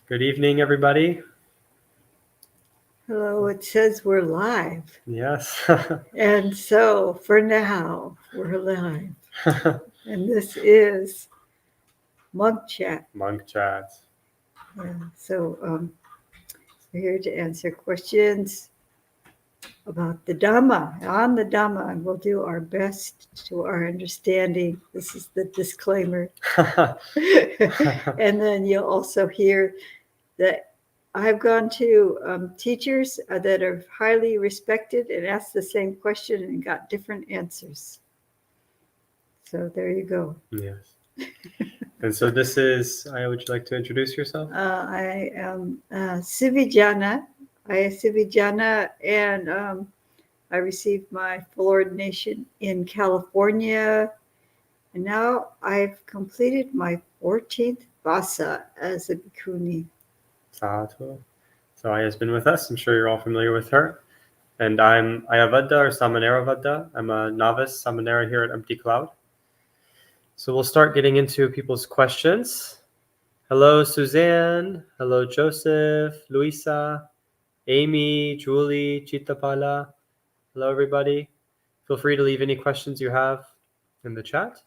Good evening, everybody. Hello, it says we're live. Yes. And so for now, we're live. And this is Monk Chat. Monk Chat. So we're here to answer questions about the Dhamma, on the Dhamma, and we'll do our best to our understanding. This is the disclaimer. And then you'll also hear that I've gone to teachers that are highly respected and asked the same question and got different answers. So there you go. Yes. And so this is, Aya, would you like to introduce yourself? I am Sivijana. And I received my full ordination in California. And now I've completed my 14th Vasa as a bhikkhuni. Sadhu. So Aya's been with us. I'm sure you're all familiar with her. And I'm Ayavadda or Samaneravadda. I'm a novice Samanera here at Empty Cloud. So we'll start getting into people's questions. Hello, Suzanne. Hello, Joseph, Luisa, Amy, Julie, Chittapala. Hello, everybody. Feel free to leave any questions you have in the chat.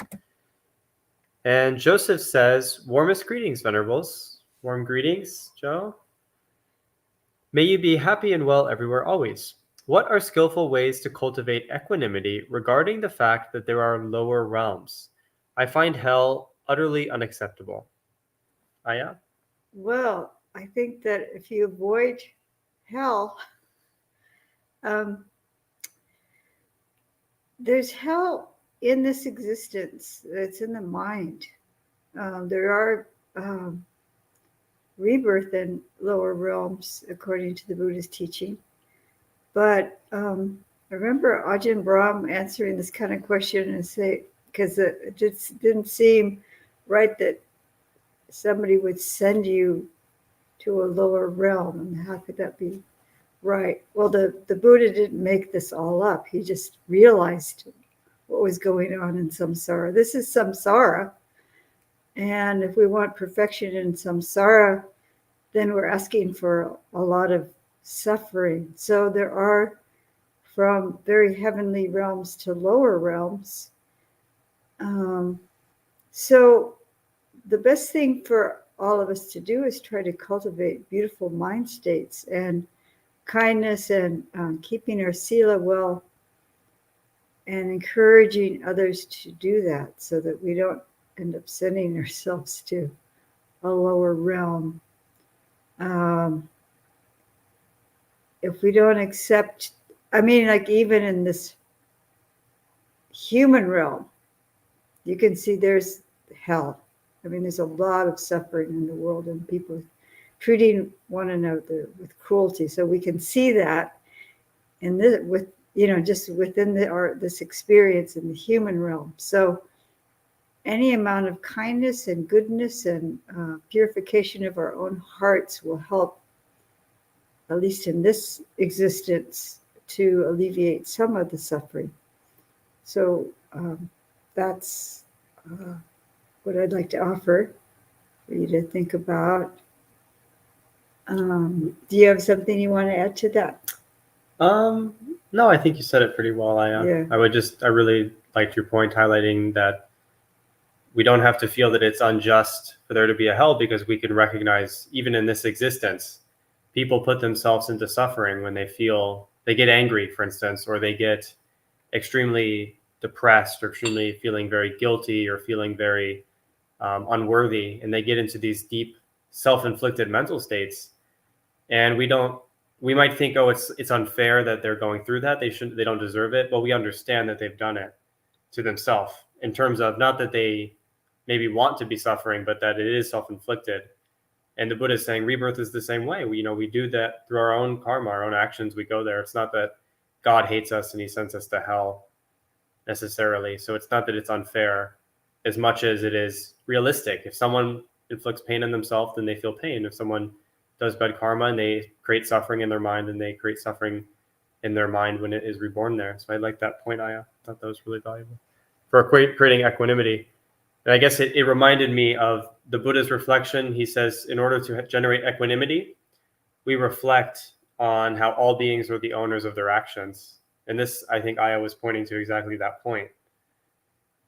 And Joseph says, warmest greetings, Venerables. Warm greetings, Joe. May you be happy and well everywhere always. What are skillful ways to cultivate equanimity regarding the fact that there are lower realms? I find hell utterly unacceptable. Aya? Well, I think that if you avoid hell, there's hell in this existence. It's in the mind. There are rebirth in lower realms, according to the Buddhist teaching. But I remember Ajahn Brahm answering this kind of question and say, because it just didn't seem right that somebody would send you to a lower realm, and how could that be right? Well, the Buddha didn't make this all up. He just realized what was going on in samsara. This is samsara. And if we want perfection in samsara, then we're asking for a lot of suffering. So there are, from very heavenly realms to lower realms. So the best thing for all of us to do is try to cultivate beautiful mind states and kindness and keeping our sila well and encouraging others to do that so that we don't end up sending ourselves to a lower realm. If we don't accept, like even in this human realm, you can see there's hell. There's a lot of suffering in the world and people treating one another with cruelty. So we can see that in this, just within this experience in the human realm. So any amount of kindness and goodness and purification of our own hearts will help, at least in this existence, to alleviate some of the suffering. So that's what I'd like to offer for you to think about. Do you have something you want to add to that? No, I think you said it pretty well, Aya. Yeah. I really liked your point highlighting that we don't have to feel that it's unjust for there to be a hell, because we can recognize even in this existence, people put themselves into suffering when they get angry, for instance, or they get extremely depressed or extremely feeling very guilty or feeling very unworthy, and they get into these deep self-inflicted mental states. And we might think, oh, it's unfair that they're going through that. They don't deserve it. But we understand that they've done it to themselves, in terms of not that they maybe want to be suffering, but that it is self-inflicted. And the Buddha is saying rebirth is the same way. We do that through our own karma, our own actions. We go there. It's not that God hates us and he sends us to hell necessarily. So it's not that it's unfair as much as it is realistic. If someone inflicts pain on themselves, then they feel pain. If someone does bad karma and they create suffering in their mind, and they create suffering in their mind when it is reborn there. So I like that point, Aya. I thought that was really valuable for creating equanimity. And I guess it reminded me of the Buddha's reflection, he says, in order to generate equanimity, we reflect on how all beings are the owners of their actions. And this, I think Aya was pointing to exactly that point,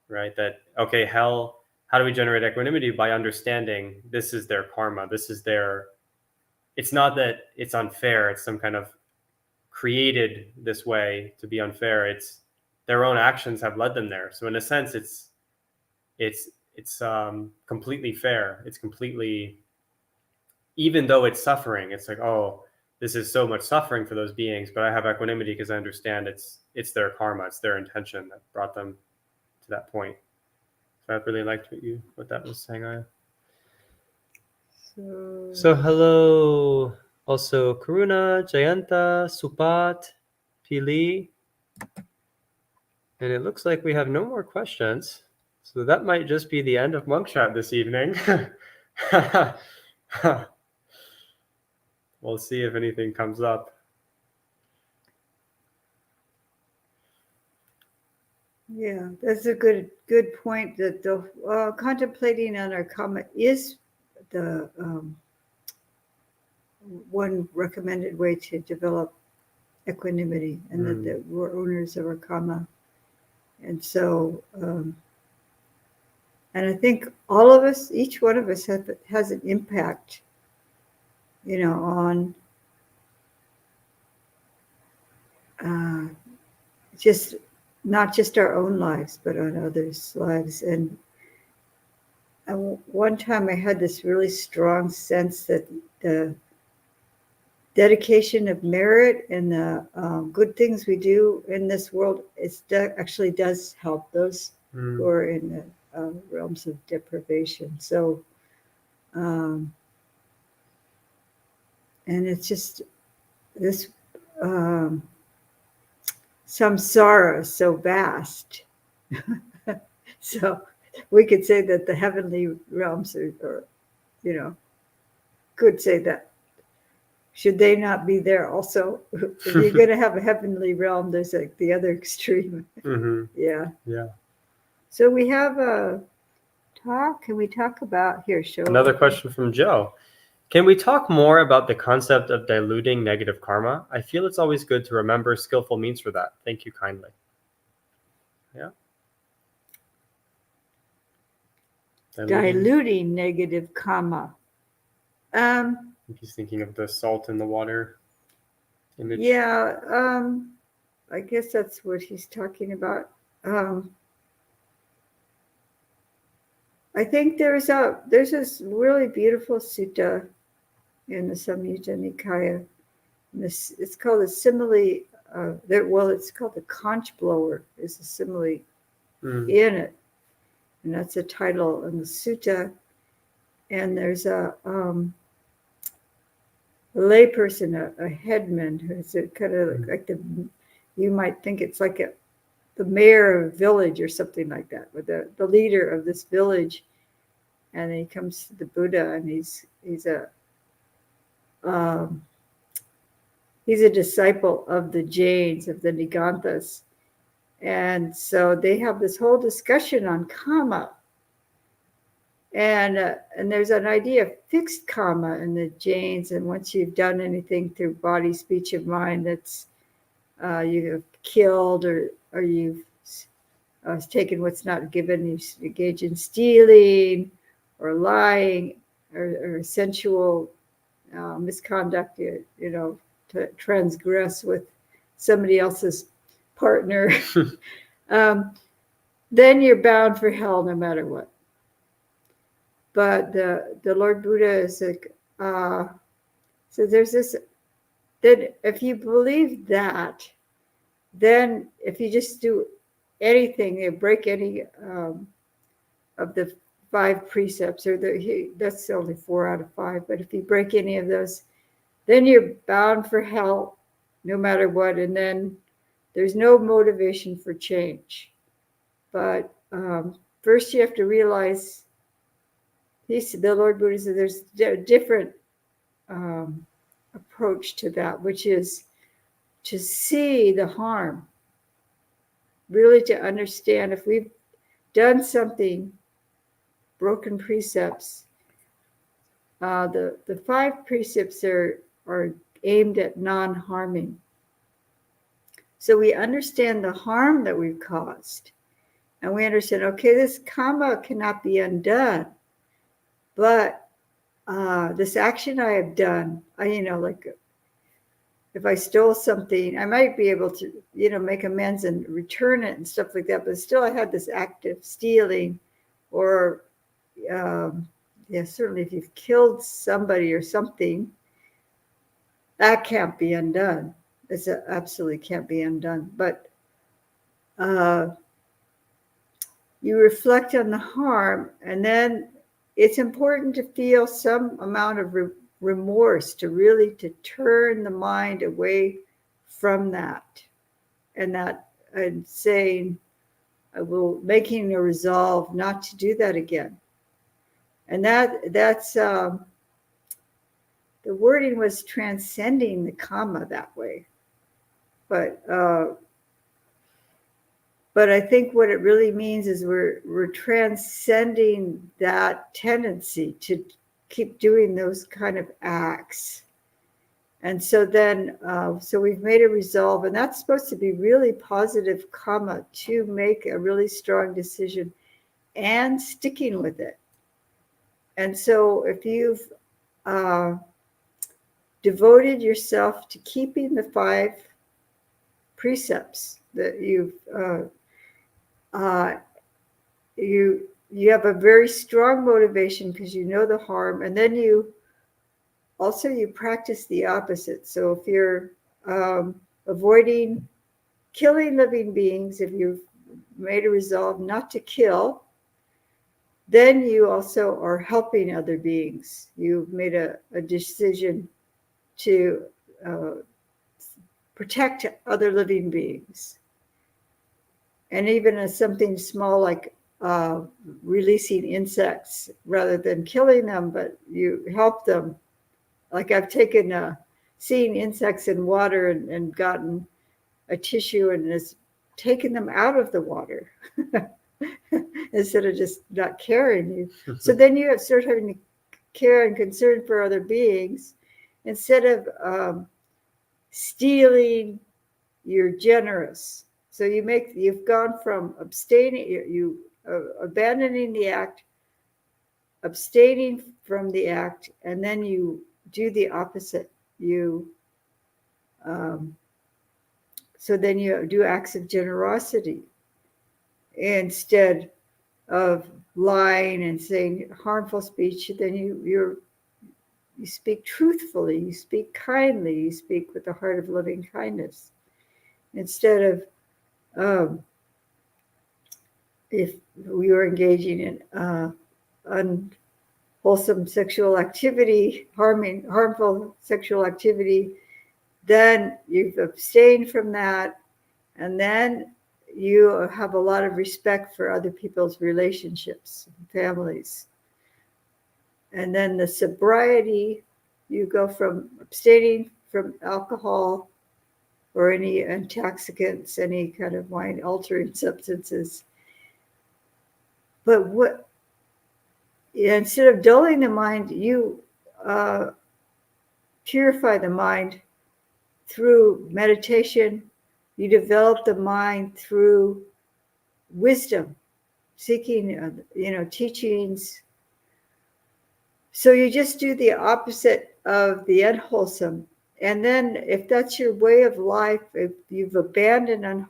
right? That, okay, how do we generate equanimity? By understanding this is their karma. This is their, it's not that it's unfair. It's some kind of created this way to be unfair. It's their own actions have led them there. So in a sense, it's completely fair. It's completely, even though it's suffering, it's like, oh, this is so much suffering for those beings, but I have equanimity because I understand it's their karma, it's their intention that brought them to that point. So I really liked what that was saying, Aya. So hello, also Karuna, Jayanta, Supat, Pili, and it looks like we have no more questions. So that might just be the end of Monk Chat this evening. We'll see if anything comes up. Yeah, that's a good point. That the contemplating on our karma is the one recommended way to develop equanimity, and that we're owners of our karma. And so, and I think all of us, each one of us, has an impact, on just not just our own lives, but on others' lives. And one time I had this really strong sense that the dedication of merit and the good things we do in this world actually does help those who are in the realms of deprivation. So, and it's just this samsara is so vast. So we could say that the heavenly realms are, could say that. Should they not be there also? If you're going to have a heavenly realm, there's like the other extreme. Yeah. So we have a talk. Can we talk about here? Show another question from Joe. Can we talk more about the concept of diluting negative karma? I feel it's always good to remember skillful means for that. Thank you kindly. Yeah. Diluting negative karma. He's thinking of the salt in the water image. Yeah, I guess that's what he's talking about. I think there's this really beautiful sutta in the Samyutta Nikaya. It's called a simile. It's called the conch blower. Is a simile in it, and that's a title in the sutta. And there's a layperson, a headman, who's kind of like you might think it's like the mayor of a village or something like that, with the leader of this village. And then he comes to the Buddha, and he's a disciple of the Jains, of the Niganthas. And so they have this whole discussion on karma. And there's an idea of fixed karma in the Jains. And once you've done anything through body, speech, and mind that's you've killed or you've taken what's not given, you engage in stealing or lying or sensual misconduct, to transgress with somebody else's partner, then you're bound for hell no matter what. But the Lord Buddha is like, so there's this, then if you believe that, then if you just do anything, you break any of the 5 precepts, or that's only 4 out of 5, but if you break any of those, then you're bound for hell no matter what, and then there's no motivation for change. But first you have to realize, the Lord Buddha said there's a different approach to that, which is to see the harm, really to understand if we've done something, broken precepts, the 5 precepts are aimed at non-harming. So we understand the harm that we've caused. And we understand, okay, this karma cannot be undone. But this action I have done, like if I stole something, I might be able to, make amends and return it and stuff like that. But still, I had this act of stealing, or certainly if you've killed somebody or something, that can't be undone. It absolutely can't be undone. But you reflect on the harm, and then it's important to feel some amount of remorse to turn the mind away from that, and saying, making a resolve not to do that again. And that's the wording was transcending the karma that way. But I think what it really means is we're transcending that tendency to keep doing those kind of acts. And so then, so we've made a resolve, and that's supposed to be really positive karma, to make a really strong decision and sticking with it. And so if you've devoted yourself to keeping the 5 precepts that you have a very strong motivation because you know the harm, and then you practice the opposite. So if you're avoiding killing living beings, if you've made a resolve not to kill, then you also are helping other beings. You've made a decision to protect other living beings. And even as something small like releasing insects rather than killing them, but you help them. Like I've taken seen insects in water and gotten a tissue and has taken them out of the water instead of just not caring you. So then you start having to care and concern for other beings. Instead of stealing, you're generous. So you've gone from abstaining, abandoning the act, abstaining from the act, and then you do the opposite. So then you do acts of generosity instead of lying and saying harmful speech. Then you speak truthfully, you speak kindly, you speak with the heart of loving kindness. Instead of if we were engaging in unwholesome sexual activity, harmful sexual activity, then you've abstained from that, and then you have a lot of respect for other people's relationships, families. And then the sobriety, you go from abstaining from alcohol or any intoxicants, any kind of mind-altering substances. But instead of dulling the mind, you purify the mind through meditation. You develop the mind through wisdom, seeking, teachings. So you just do the opposite of the unwholesome. And then if that's your way of life, if you've abandoned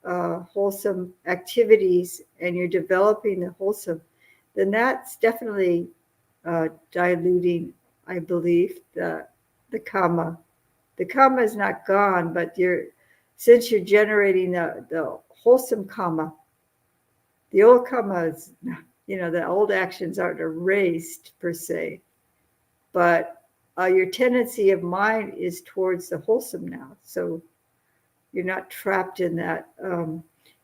unwholesome activities and you're developing the wholesome, then that's definitely diluting, I believe, the karma. The karma is not gone, but since you're generating the wholesome karma, the old karma is, the old actions aren't erased per se, but your tendency of mind is towards the wholesome now. So you're not trapped in that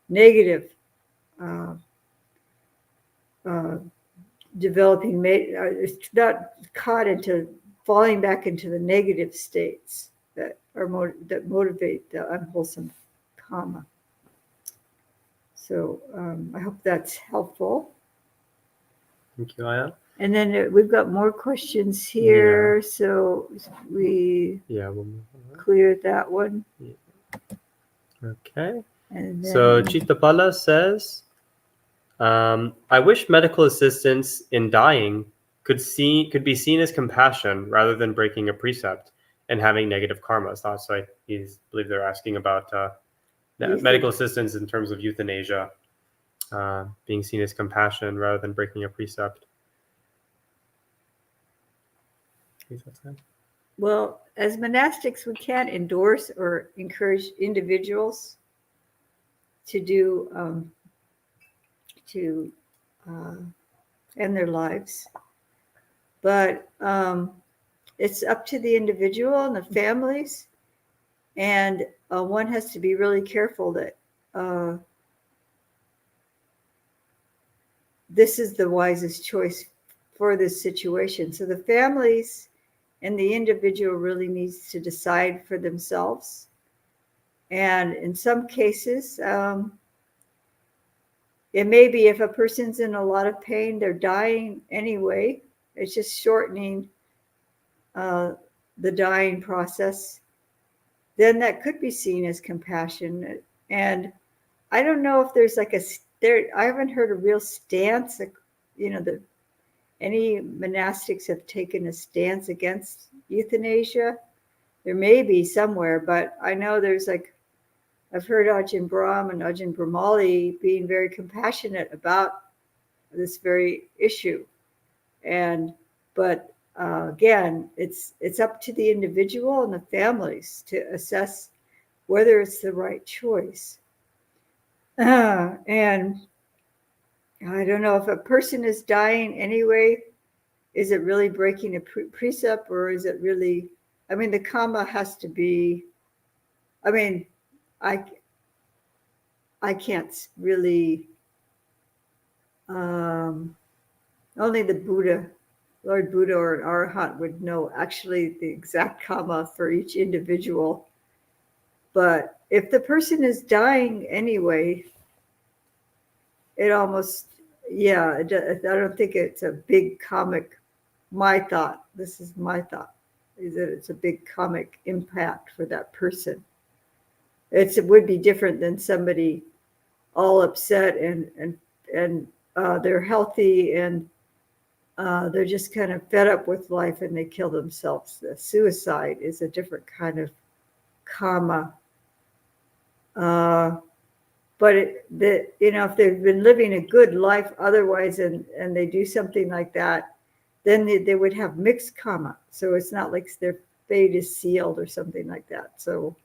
negative developing, not caught into falling back into the negative states that motivate the unwholesome karma. So I hope that's helpful. Thank you, Aya. And then we've got more questions here, so we we'll move on. cleared that one. Okay. And then, So Chitapala says, I wish medical assistance in dying could be seen as compassion rather than breaking a precept and having negative karma. So I believe they're asking about medical assistance in terms of euthanasia being seen as compassion rather than breaking a precept. well, as monastics, we can't endorse or encourage individuals to do end their lives, but it's up to the individual and the families, and one has to be really careful that this is the wisest choice for this situation. So the families and the individual really needs to decide for themselves. And in some cases, it may be if a person's in a lot of pain, they're dying anyway. It's just shortening the dying process. Then that could be seen as compassion. And I don't know if there's like I haven't heard a real stance, any monastics have taken a stance against euthanasia. There may be somewhere, but I know there's I've heard Ajahn Brahm and Ajahn Brahmali being very compassionate about this very issue. But again, it's up to the individual and the families to assess whether it's the right choice. And I don't know if a person is dying anyway, is it really breaking a precept, or is it really, the karma has to be, I can't really, only the Buddha, Lord Buddha or an Arhat would know actually the exact karma for each individual. But if the person is dying anyway, it almost, I don't think it's a big karmic, this is my thought, is that it's a big karmic impact for that person. It would be different than somebody all upset and they're healthy and they're just kind of fed up with life and they kill themselves. The suicide is a different kind of karma. But if they've been living a good life otherwise and they do something like that, then they would have mixed karma. So it's not like their fate is sealed or something like that. So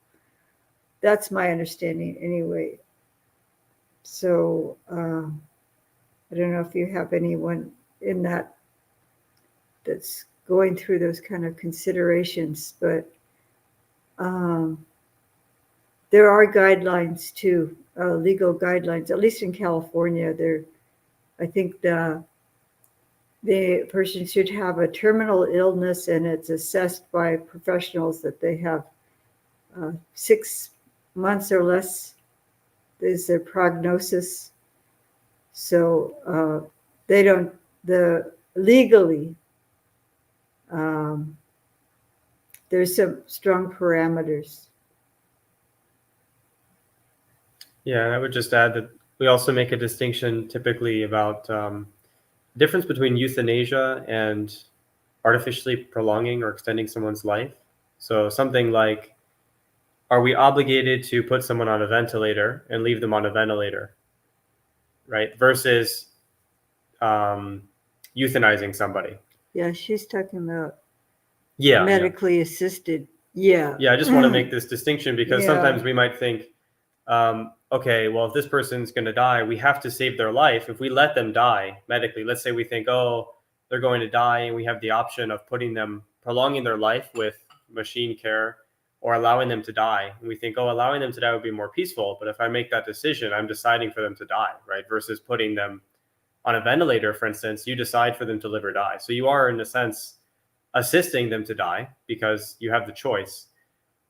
that's my understanding anyway. So I don't know if you have anyone in that's going through those kind of considerations, but there are guidelines too, legal guidelines, at least in California. I think the person should have a terminal illness and it's assessed by professionals that they have 6 months or less is their prognosis. So legally, there's some strong parameters. Yeah, and I would just add that we also make a distinction typically about difference between euthanasia and artificially prolonging or extending someone's life. So something like, are we obligated to put someone on a ventilator and leave them on a ventilator, right? Versus euthanizing somebody. Yeah, she's talking about Yeah, medically assisted. Yeah. Yeah, I just want to make this distinction because sometimes we might think, okay, well, if this person's going to die, we have to save their life. If we let them die medically, let's say we think, oh, they're going to die, and we have the option of prolonging their life with machine care or allowing them to die. And we think, oh, allowing them to die would be more peaceful. But if I make that decision, I'm deciding for them to die, right? Versus putting them on a ventilator, for instance, you decide for them to live or die. So you are, in a sense, assisting them to die because you have the choice.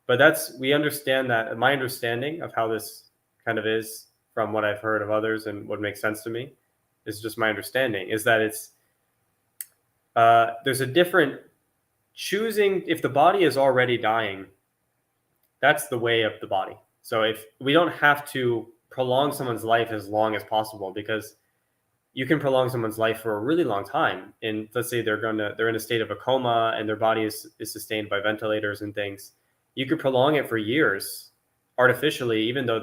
But we understand that. My understanding of how this kind of is from what I've heard of others and what makes sense to me is just my understanding is that there's a different choosing. If the body is already dying, that's the way of the body. So if we don't have to prolong someone's life as long as possible, because you can prolong someone's life for a really long time. And let's say they're in a state of a coma and their body is sustained by ventilators and things. You could prolong it for years artificially, even though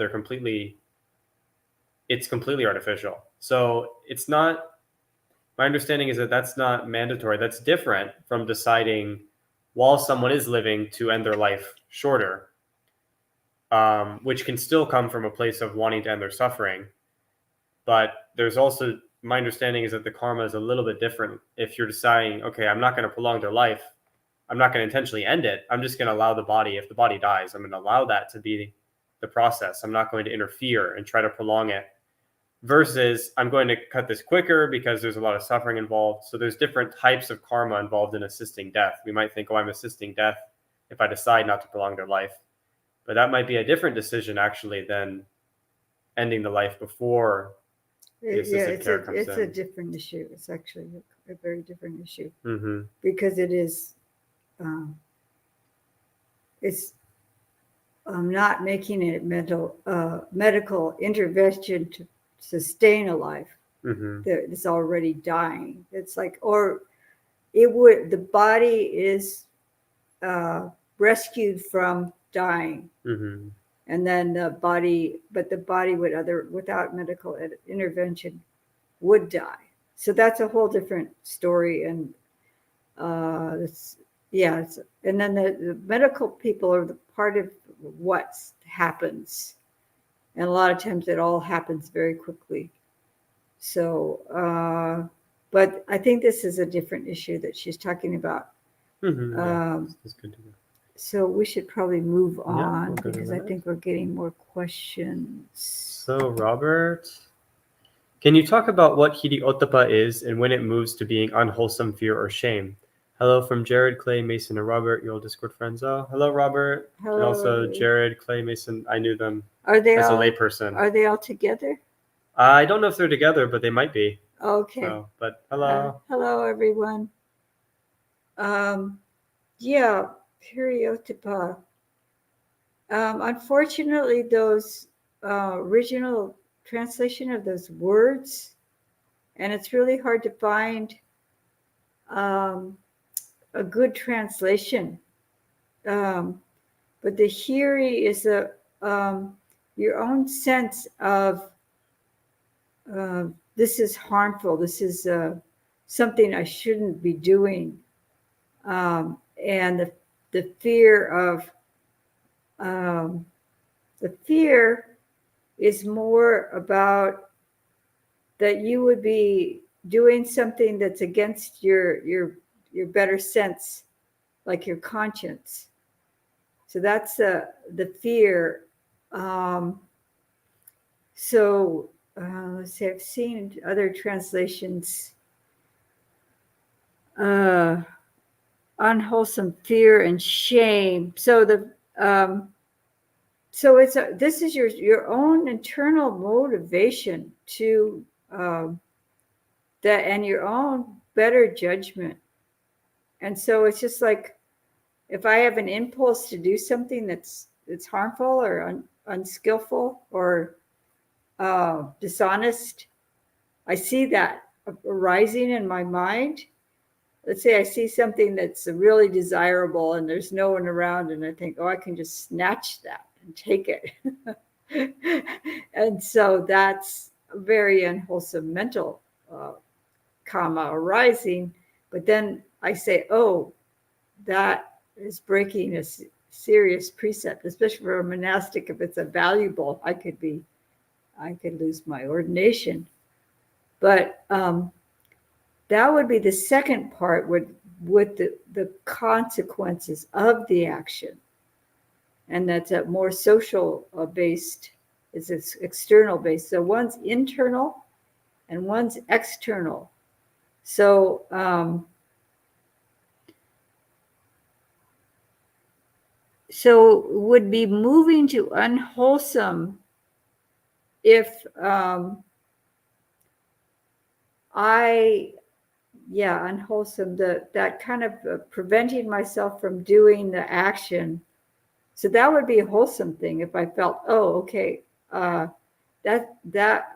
it's completely artificial. So it's not, my understanding is that that's not mandatory. That's different from deciding while someone is living to end their life shorter, which can still come from a place of wanting to end their suffering. But there's also, my understanding is that the karma is a little bit different. If you're deciding, okay, I'm not going to prolong their life, I'm not going to intentionally end it. I'm just going to allow the body, if the body dies, I'm going to allow that to be the process. I'm not going to interfere and try to prolong it. Versus, I'm going to cut this quicker because there's a lot of suffering involved. So there's different types of karma involved in assisting death. We might think, oh, I'm assisting death if I decide not to prolong their life. But that might be a different decision, actually, than ending the life before the assisted care comes in. It's a different issue. It's actually a very different issue. Mm-hmm. Because it is, it's not making it medical intervention to sustain a life that is already dying. It's like, or the body is rescued from dying. And then the body without medical intervention would die. So that's a whole different story. And and then the medical people are the part of what happens. And a lot of times it all happens very quickly. So, but I think this is a different issue that she's talking about. That's good to know. So we should probably move on because I think we're getting more questions. So Robert, can you talk about what hiri ottappa is and when it moves to being unwholesome fear or shame? Hello from Jared, Clay, Mason, and Robert, your old Discord friends. Oh, hello, Robert. Hello. And also Jared, Clay, Mason. I knew them as a layperson. Are they all together? I don't know if they're together, but they might be. Okay. So, but hello. Hello, everyone. Hiri ottappa. Unfortunately, those original translation of those words, and it's really hard to find a good translation. But the hiri is your own sense of this is harmful. This is something I shouldn't be doing, and the fear of the fear is more about that you would be doing something that's against your better sense, like your conscience. So that's the fear. Let's see, I've seen other translations. Unwholesome fear and shame. So this is your own internal motivation to that, and your own better judgment. And so it's just like, if I have an impulse to do something that's harmful or unskillful or dishonest, I see that arising in my mind. Let's say I see something that's really desirable and there's no one around, and I think, oh, I can just snatch that and take it. And so that's a very unwholesome mental karma arising. But then I say, oh, that is breaking a serious precept, especially for a monastic. If it's a valuable, I could lose my ordination. But that would be the second part with the consequences of the action. And that's a more social based, it's external based. So one's internal and one's external. So would be moving to unwholesome if unwholesome, that kind of preventing myself from doing the action. So that would be a wholesome thing if I felt, oh, okay, that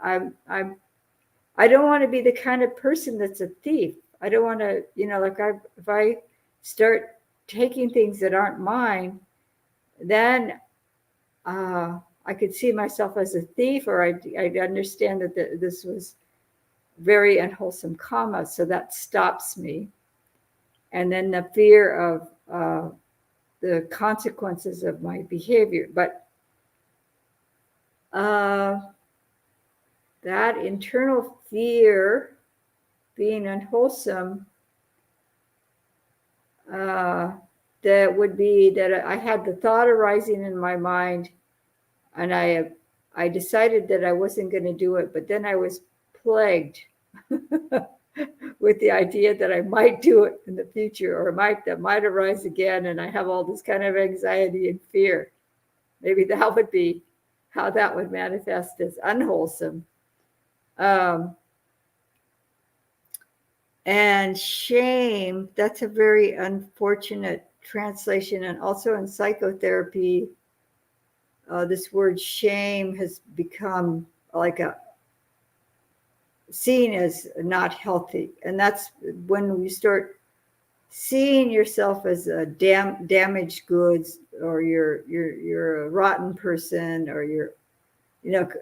I don't want to be the kind of person that's a thief. I don't want to, if I start taking things that aren't mine, then I could see myself as a thief, or I'd understand that this was very unwholesome karma, so that stops me. And then the fear of the consequences of my behavior. But that internal fear, being unwholesome, that would be that I had the thought arising in my mind, and I decided that I wasn't going to do it, but then I was plagued with the idea that I might do it in the future, or that might arise again, and I have all this kind of anxiety and fear. Maybe that would be how that would manifest as unwholesome. And shame, that's a very unfortunate translation. And also in psychotherapy, this word shame has become like seen as not healthy. And that's when you start seeing yourself as a damaged goods, or you're a rotten person, or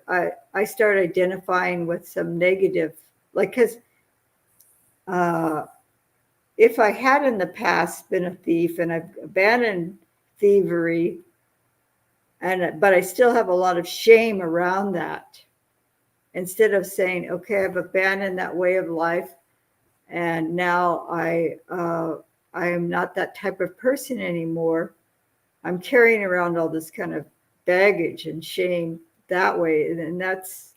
I start identifying with some negative, like, because if I had in the past been a thief and I've abandoned thievery, but I still have a lot of shame around that, instead of saying, okay, I've abandoned that way of life, and now I am not that type of person anymore. I'm carrying around all this kind of baggage and shame that way, and that's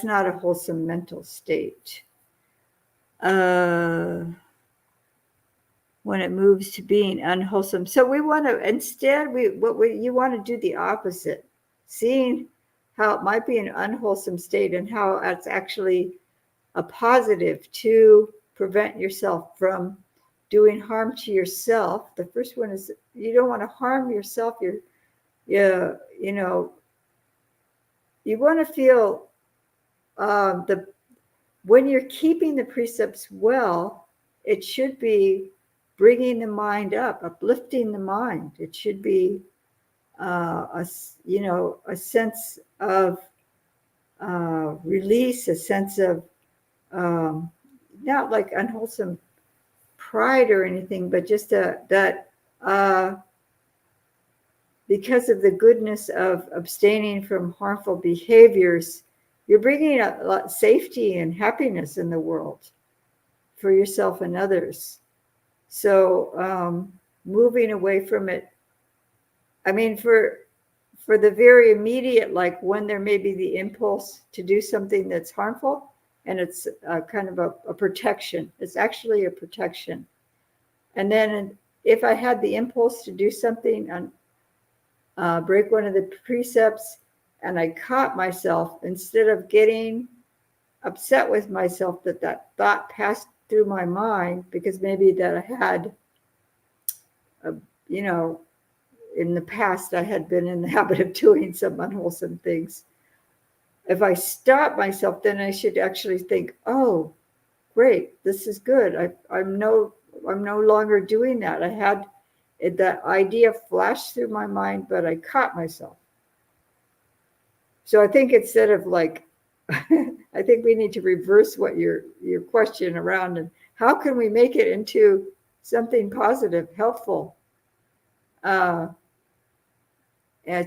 not a wholesome mental state. When it moves to being unwholesome, so we want to instead you want to do the opposite, seeing how it might be an unwholesome state and how it's actually a positive to prevent yourself from doing harm to yourself. The first one is you don't want to harm yourself. You want to feel when you're keeping the precepts well, it should be bringing the mind up, uplifting the mind. It should be a sense of release, a sense of not like unwholesome pride or anything, but just that because of the goodness of abstaining from harmful behaviors, you're bringing a lot of safety and happiness in the world for yourself and others. So moving away from it, I mean, for the very immediate, like when there may be the impulse to do something that's harmful, and it's kind of a protection. It's actually a protection. And then if I had the impulse to do something and break one of the precepts, and I caught myself, instead of getting upset with myself that thought passed through my mind, because maybe that I had, in the past, I had been in the habit of doing some unwholesome things. If I stop myself, then I should actually think, oh, great, this is good. I'm no longer doing that. I had that idea flash through my mind, but I caught myself. So I think instead of like, I think we need to reverse what your question around, and how can we make it into something positive, helpful? And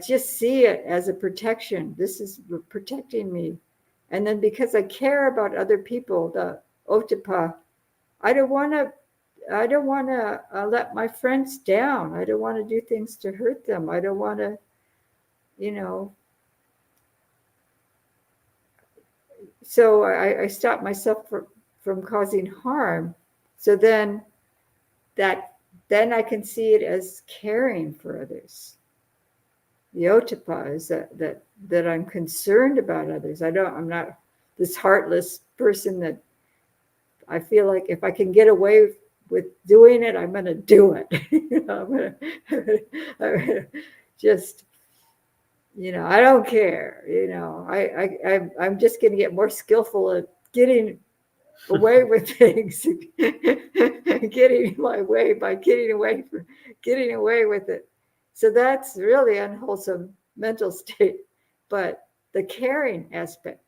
just see it as a protection. This is protecting me. And then because I care about other people, the ottappa, I don't want to let my friends down. I don't want to do things to hurt them. I don't want to, so I stop myself from causing harm. So then I can see it as caring for others. The ottappa is that I'm concerned about others. I'm not this heartless person that I feel like if I can get away with doing it, I'm going to do it. I'm gonna just, I don't care. I'm just going to get more skillful at getting away with things, getting my way by getting away with it. So that's really unwholesome mental state. But the caring aspect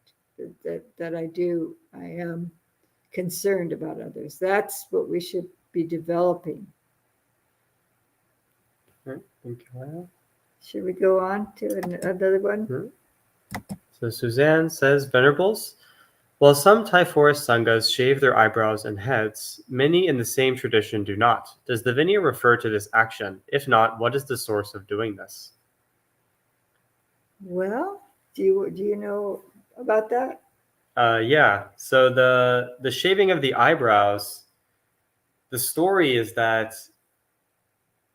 that I am concerned about others. That's what we should be developing. Thank you. Should we go on to another one? So Suzanne says, Venerables, while some Thai forest sanghas shave their eyebrows and heads, many in the same tradition do not. Does the Vinaya refer to this action? If not, what is the source of doing this? Well, do you know about that? Yeah. So the shaving of the eyebrows, the story is that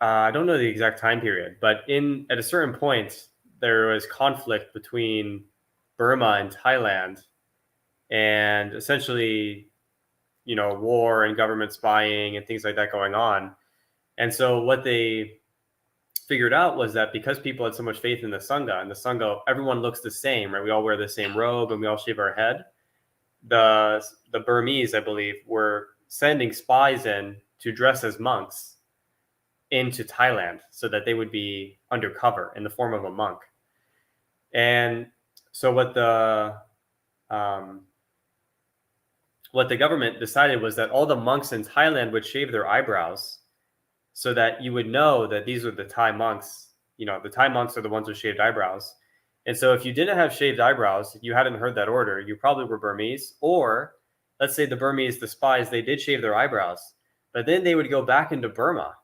I don't know the exact time period, but at a certain point there was conflict between Burma and Thailand, and essentially, war and government spying and things like that going on. And so what they figured out was that because people had so much faith in the Sangha, and the Sangha, everyone looks the same, right? We all wear the same robe and we all shave our head. The Burmese, I believe, were sending spies in to dress as monks into Thailand so that they would be undercover in the form of a monk. And so what the government decided was that all the monks in Thailand would shave their eyebrows so that you would know that these were the Thai monks. The Thai monks are the ones with shaved eyebrows. And so if you didn't have shaved eyebrows, you hadn't heard that order, you probably were Burmese. Or let's say the Burmese, the spies, they did shave their eyebrows, but then they would go back into Burma.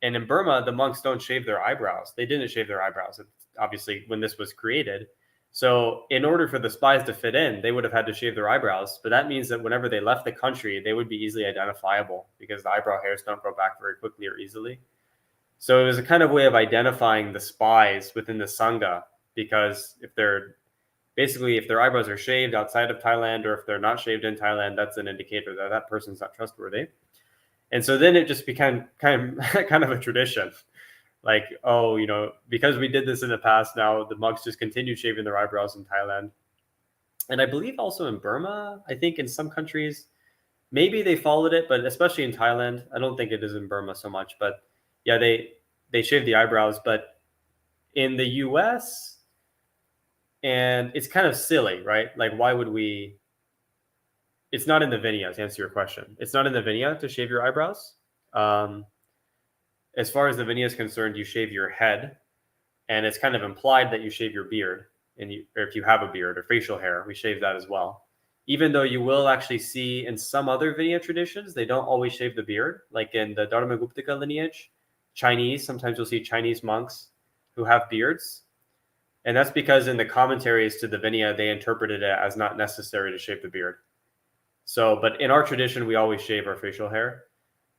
And in Burma, the monks don't shave their eyebrows. They didn't shave their eyebrows, obviously, when this was created. So in order for the spies to fit in, they would have had to shave their eyebrows. But that means that whenever they left the country, they would be easily identifiable because the eyebrow hairs don't grow back very quickly or easily. So it was a kind of way of identifying the spies within the Sangha, because if their eyebrows are shaved outside of Thailand, or if they're not shaved in Thailand, that's an indicator that that person's not trustworthy. And so then it just became kind of a tradition. Like, because we did this in the past, now the monks just continue shaving their eyebrows in Thailand. And I believe also in Burma, I think in some countries, maybe they followed it, but especially in Thailand, I don't think it is in Burma so much. But yeah, they shave the eyebrows. But in the US, and it's kind of silly, right? Like, why would we? It's not in the Vinaya, to answer your question. It's not in the Vinaya to shave your eyebrows. As far as the Vinaya is concerned, you shave your head, and it's kind of implied that you shave your beard, or if you have a beard or facial hair, we shave that as well. Even though you will actually see in some other Vinaya traditions, they don't always shave the beard. Like in the Dharmaguptaka lineage, Chinese, sometimes you'll see Chinese monks who have beards. And that's because in the commentaries to the Vinaya, they interpreted it as not necessary to shave the beard. So, but in our tradition, we always shave our facial hair.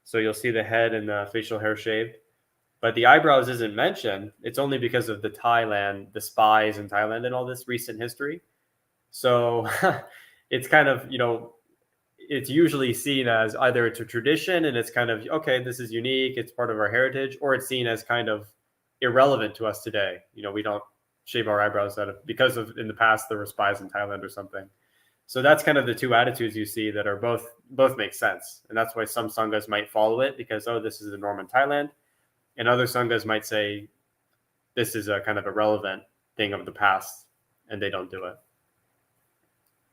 So you'll see the head and the facial hair shaved. But the eyebrows isn't mentioned. It's only because of the spies in Thailand and all this recent history. So it's kind of, it's usually seen as either it's a tradition and it's kind of, okay, this is unique, it's part of our heritage, or it's seen as kind of irrelevant to us today. We don't shave our eyebrows because of in the past there were spies in Thailand or something. So that's kind of the two attitudes you see that are both make sense. And that's why some sanghas might follow it because, this is the norm in Thailand. And other sanghas might say this is a kind of irrelevant thing of the past and they don't do it.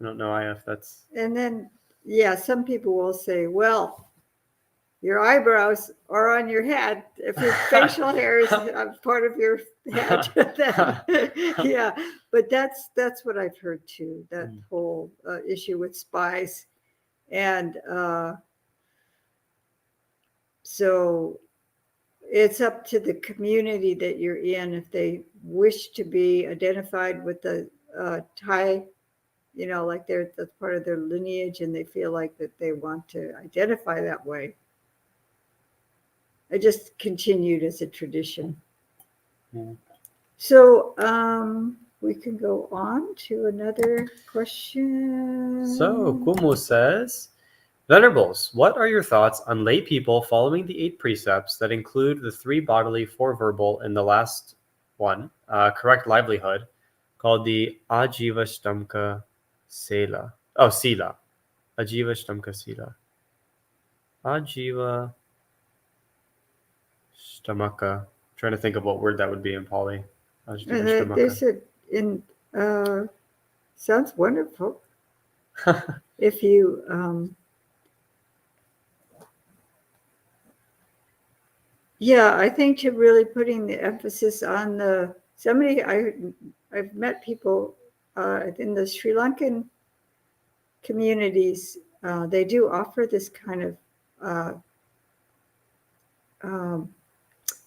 I don't know if that's... And then, some people will say, well, your eyebrows are on your head. If your facial hair is part of your head, then, but that's what I've heard too. That whole issue with spies, and so it's up to the community that you're in if they wish to be identified with the Thai. Like that's part of their lineage, and they feel like that they want to identify that way. It just continued as a tradition. Yeah. So we can go on to another question. So Kumu says, Venerables, what are your thoughts on lay people following the 8 precepts that include the 3 bodily, 4 verbal, and the last one, correct livelihood, called the Ajivashtamka Sila? Oh, Sila. Ajivashtamka Sila. Ajiva Stamaka. Trying to think of what word that would be in Pali. There's sounds wonderful. If you yeah, I think to really putting the emphasis on I've met people in the Sri Lankan communities. They do offer this kind of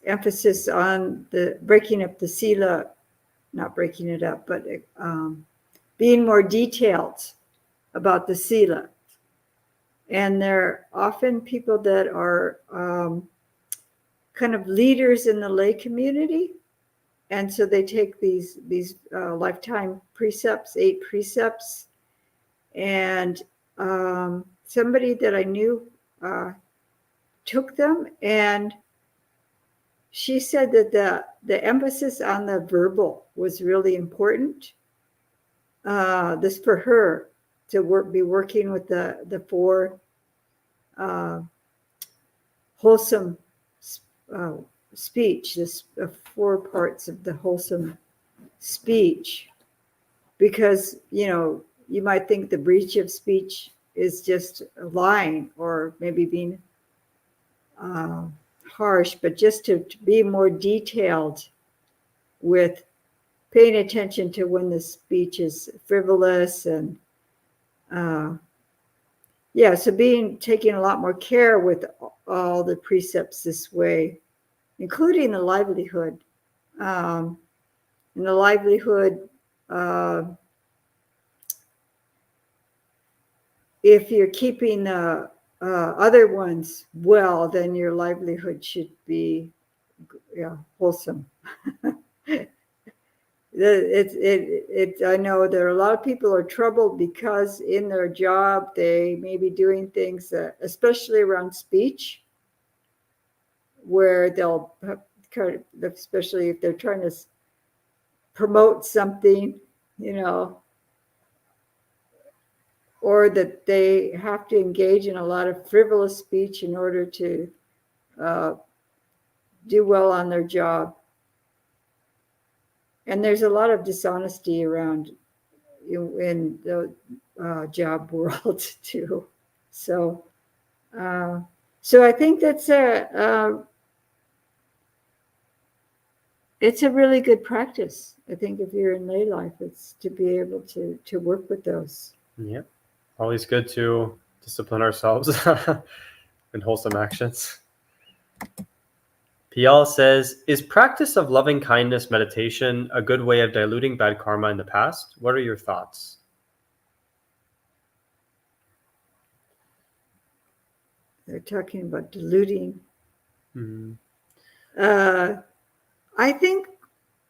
emphasis on the breaking up the sila, not breaking it up, but being more detailed about the sila. And they're often people that are kind of leaders in the lay community. And so they take these lifetime precepts, 8 precepts. And somebody that I knew took them, and she said that the emphasis on the verbal was really important. This for her to be working with the 4 wholesome speech, this 4 parts of the wholesome speech, because you might think the breach of speech is just lying or maybe being harsh, but just to be more detailed with paying attention to when the speech is frivolous and so taking a lot more care with all the precepts this way, including the livelihood. In the livelihood, if you're keeping the other ones well, then your livelihood should be wholesome. I know there are a lot of people are troubled because in their job they may be doing things, especially around speech, where they'll especially if they're trying to promote something, or that they have to engage in a lot of frivolous speech in order to do well on their job. And there's a lot of dishonesty around in the job world too. So I think that's it's a really good practice. I think if you're in lay life, it's to be able to work with those. Yep. Always good to discipline ourselves in wholesome actions. PL says, is practice of loving kindness meditation a good way of diluting bad karma in the past? What are your thoughts? They're talking about diluting. Mm-hmm. I think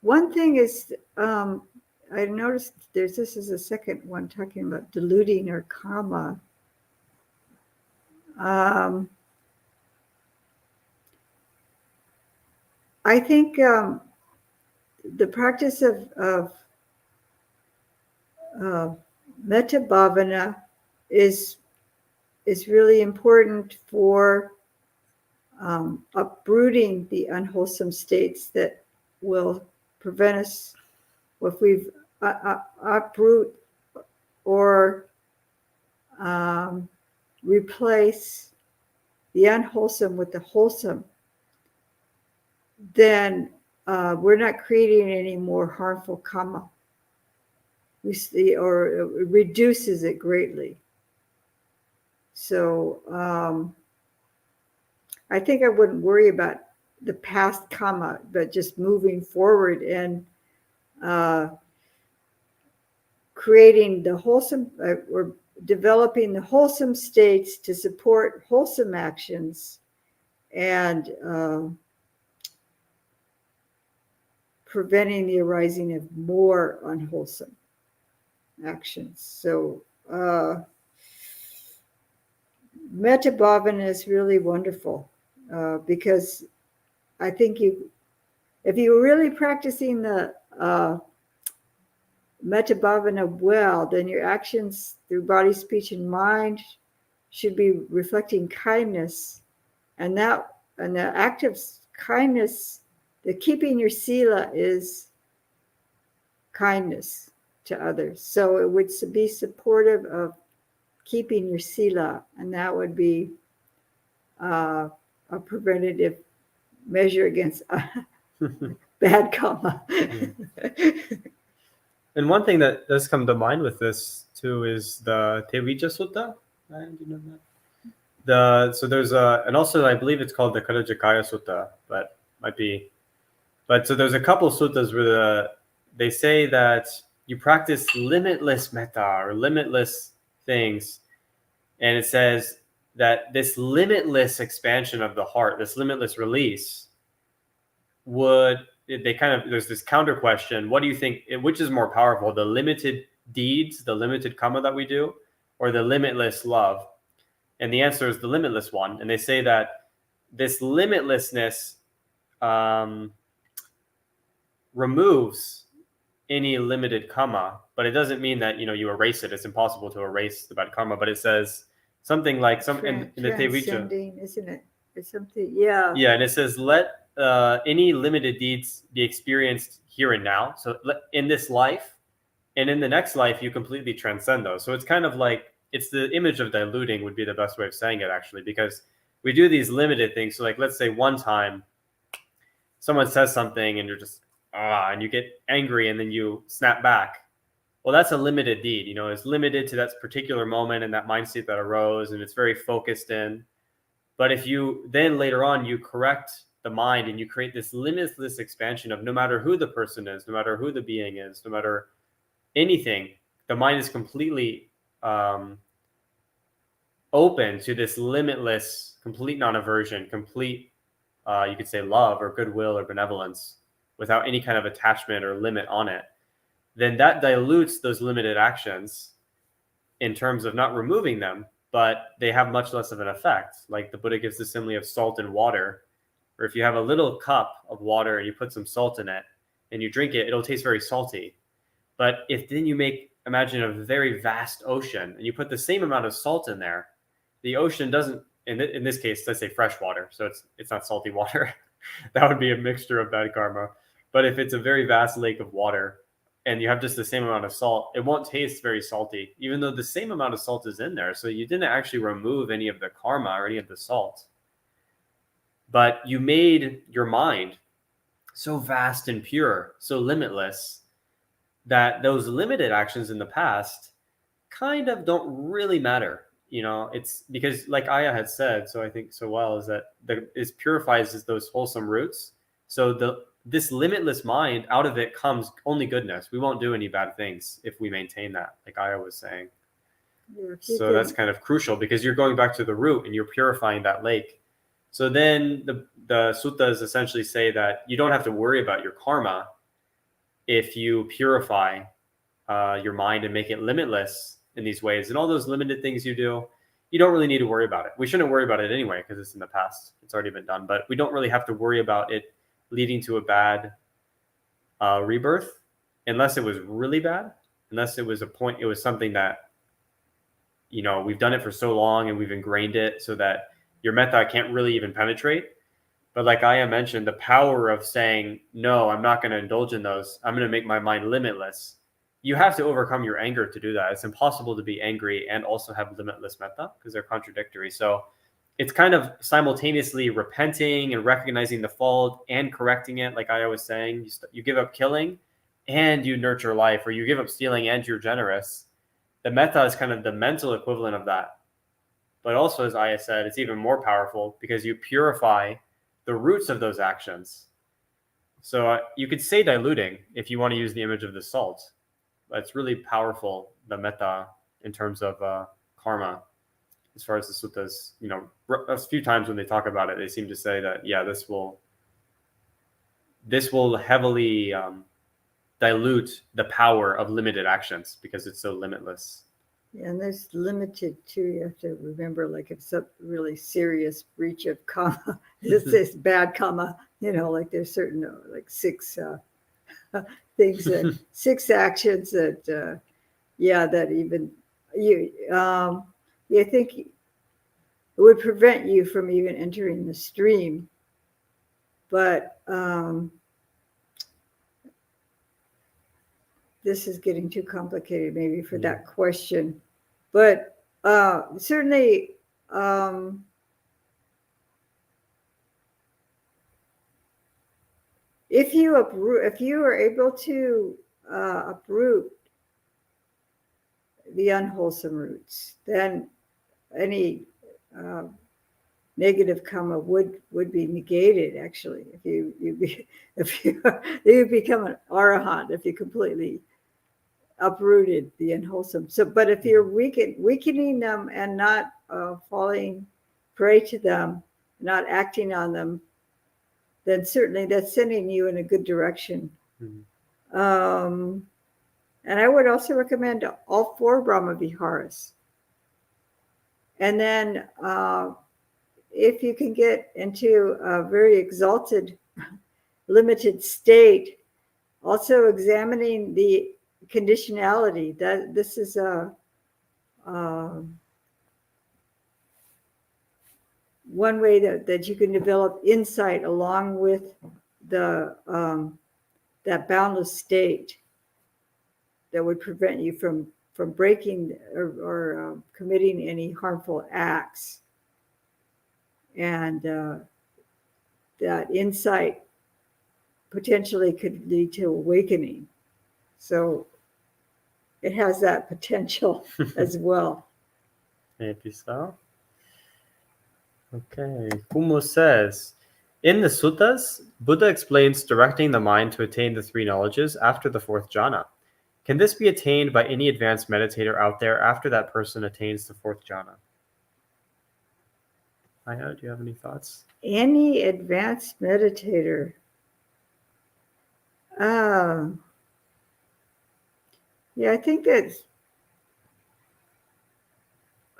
one thing is, I noticed this is a second one talking about diluting or karma. I think the practice of metta bhavana is really important for uprooting the unwholesome states that will prevent us, if we've uproot or replace the unwholesome with the wholesome, then we're not creating any more harmful karma. We see, or it reduces it greatly. So I think I wouldn't worry about the past karma, but just moving forward and creating the wholesome, or developing the wholesome states to support wholesome actions, and preventing the arising of more unwholesome actions. So metta bhavana is really wonderful because I think if you're really practicing the metta bhavana well, then your actions through body, speech, and mind should be reflecting kindness, and the act of kindness, the keeping your sila is kindness to others. So it would be supportive of keeping your sila, and that would be a preventative measure against bad karma. And one thing that does come to mind with this too is the Tevijja Sutta. Do you know that? So there's and also I believe it's called the Karajakaya Sutta, but might be. But so there's a couple suttas where they say that you practice limitless metta or limitless things, and it says that this limitless expansion of the heart, this limitless release, there's this counter question. What do you think, which is more powerful, the limited deeds, the limited karma that we do, or the limitless love? And the answer is the limitless one. And they say that this limitlessness removes any limited karma, but it doesn't mean that you erase it. It's impossible to erase the bad karma. But it says something like in the Tevijja, isn't it? It's something, yeah. Yeah, and it says let any limited deeds be experienced here and now. So in this life, and in the next life, you completely transcend those. So it's kind of like, it's the image of diluting would be the best way of saying it, actually, because we do these limited things. So like, let's say one time someone says something and you're just, and you get angry and then you snap back. Well, that's a limited deed. It's limited to that particular moment and that mindset that arose, and it's very focused in. But if you then later on, you correct the mind and you create this limitless expansion of no matter who the person is, no matter who the being is, no matter anything, the mind is completely open to this limitless, complete non-aversion, complete, you could say love or goodwill or benevolence without any kind of attachment or limit on it, then that dilutes those limited actions in terms of not removing them, but they have much less of an effect. Like the Buddha gives the simile of salt and water, or if you have a little cup of water and you put some salt in it and you drink it, it'll taste very salty. But if then you imagine a very vast ocean and you put the same amount of salt in there, the ocean doesn't, in this case, let's say fresh water, so it's not salty water. That would be a mixture of bad karma. But if it's a very vast lake of water and you have just the same amount of salt, it won't taste very salty, even though the same amount of salt is in there. So you didn't actually remove any of the karma or any of the salt. But you made your mind so vast and pure, so limitless, that those limited actions in the past kind of don't really matter. It's because, like Aya had said, so I think so well, is that it purifies those wholesome roots. So this limitless mind, out of it comes only goodness. We won't do any bad things if we maintain that, like Aya was saying. Yeah, so that's kind of crucial because you're going back to the root and you're purifying that lake. So then the suttas essentially say that you don't have to worry about your karma if you purify your mind and make it limitless in these ways. And all those limited things you do, you don't really need to worry about it. We shouldn't worry about it anyway because it's in the past. It's already been done. But we don't really have to worry about it leading to a bad rebirth unless it was really bad, unless it was it was something that, we've done it for so long and we've ingrained it so that your metta can't really even penetrate. But like Aya mentioned, the power of saying, no, I'm not going to indulge in those. I'm going to make my mind limitless. You have to overcome your anger to do that. It's impossible to be angry and also have limitless metta because they're contradictory. So it's kind of simultaneously repenting and recognizing the fault and correcting it. Like Aya was saying, you give up killing and you nurture life, or you give up stealing and you're generous. The metta is kind of the mental equivalent of that. But also, as Aya said, it's even more powerful because you purify the roots of those actions. So you could say diluting if you want to use the image of the salt. But it's really powerful, the metta, in terms of karma. As far as the suttas, a few times when they talk about it, they seem to say that, yeah, this will this will heavily dilute the power of limited actions because it's so limitless. And there's limited too. You have to remember, like if it's a really serious breach of karma, this bad karma, like there's certain like 6 things that 6 actions that that even you I think it would prevent you from even entering the stream. But this is getting too complicated maybe for that question. But certainly if you are able to uproot the unwholesome roots, then any negative karma would be negated. Actually, if you become an arahant, if you completely uprooted the unwholesome. So, but if you're weakening them and not falling prey to them, not acting on them, then certainly that's sending you in a good direction. And I would also recommend all 4 Brahma Viharas. And then if you can get into a very exalted, limited state, also examining the conditionality. That this is one way that you can develop insight along with the that boundless state that would prevent you from breaking or committing any harmful acts. And that insight potentially could lead to awakening. So it has that potential as well. Maybe so. Okay. Kumu says, in the suttas, Buddha explains directing the mind to attain the 3 knowledges after the 4th jhana. Can this be attained by any advanced meditator out there after that person attains the 4th jhana? Aya, do you have any thoughts? Any advanced meditator. Yeah, I think that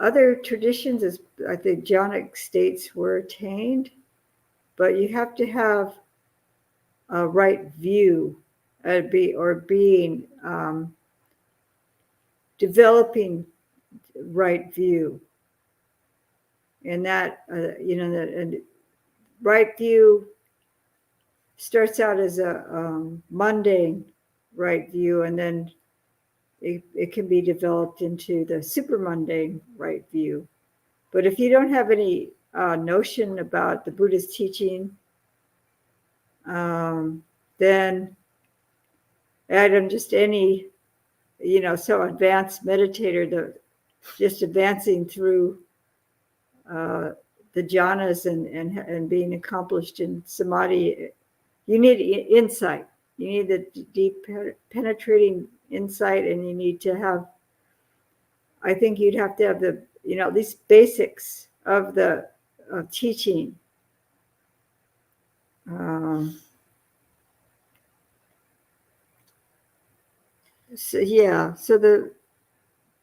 other traditions, I think jhanic states were attained, but you have to have a right view, being developing right view. And that, and right view starts out as a mundane right view, and then it can be developed into the super mundane right view. But if you don't have any notion about the Buddhist teaching, then Adam, just any, so advanced meditator, just advancing through the jhanas and being accomplished in samadhi, you need insight. You need the deep penetrating insight, and you need to have, I think you'd have to have the, at least basics of the teaching. So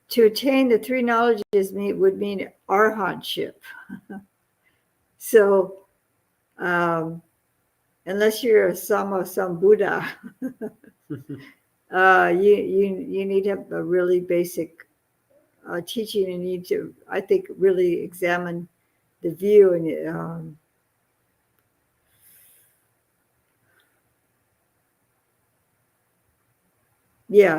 to attain the 3 knowledges would mean arahantship. So unless you're a Sambuddha, you need to have a really basic teaching, and you need to, I think, really examine the view and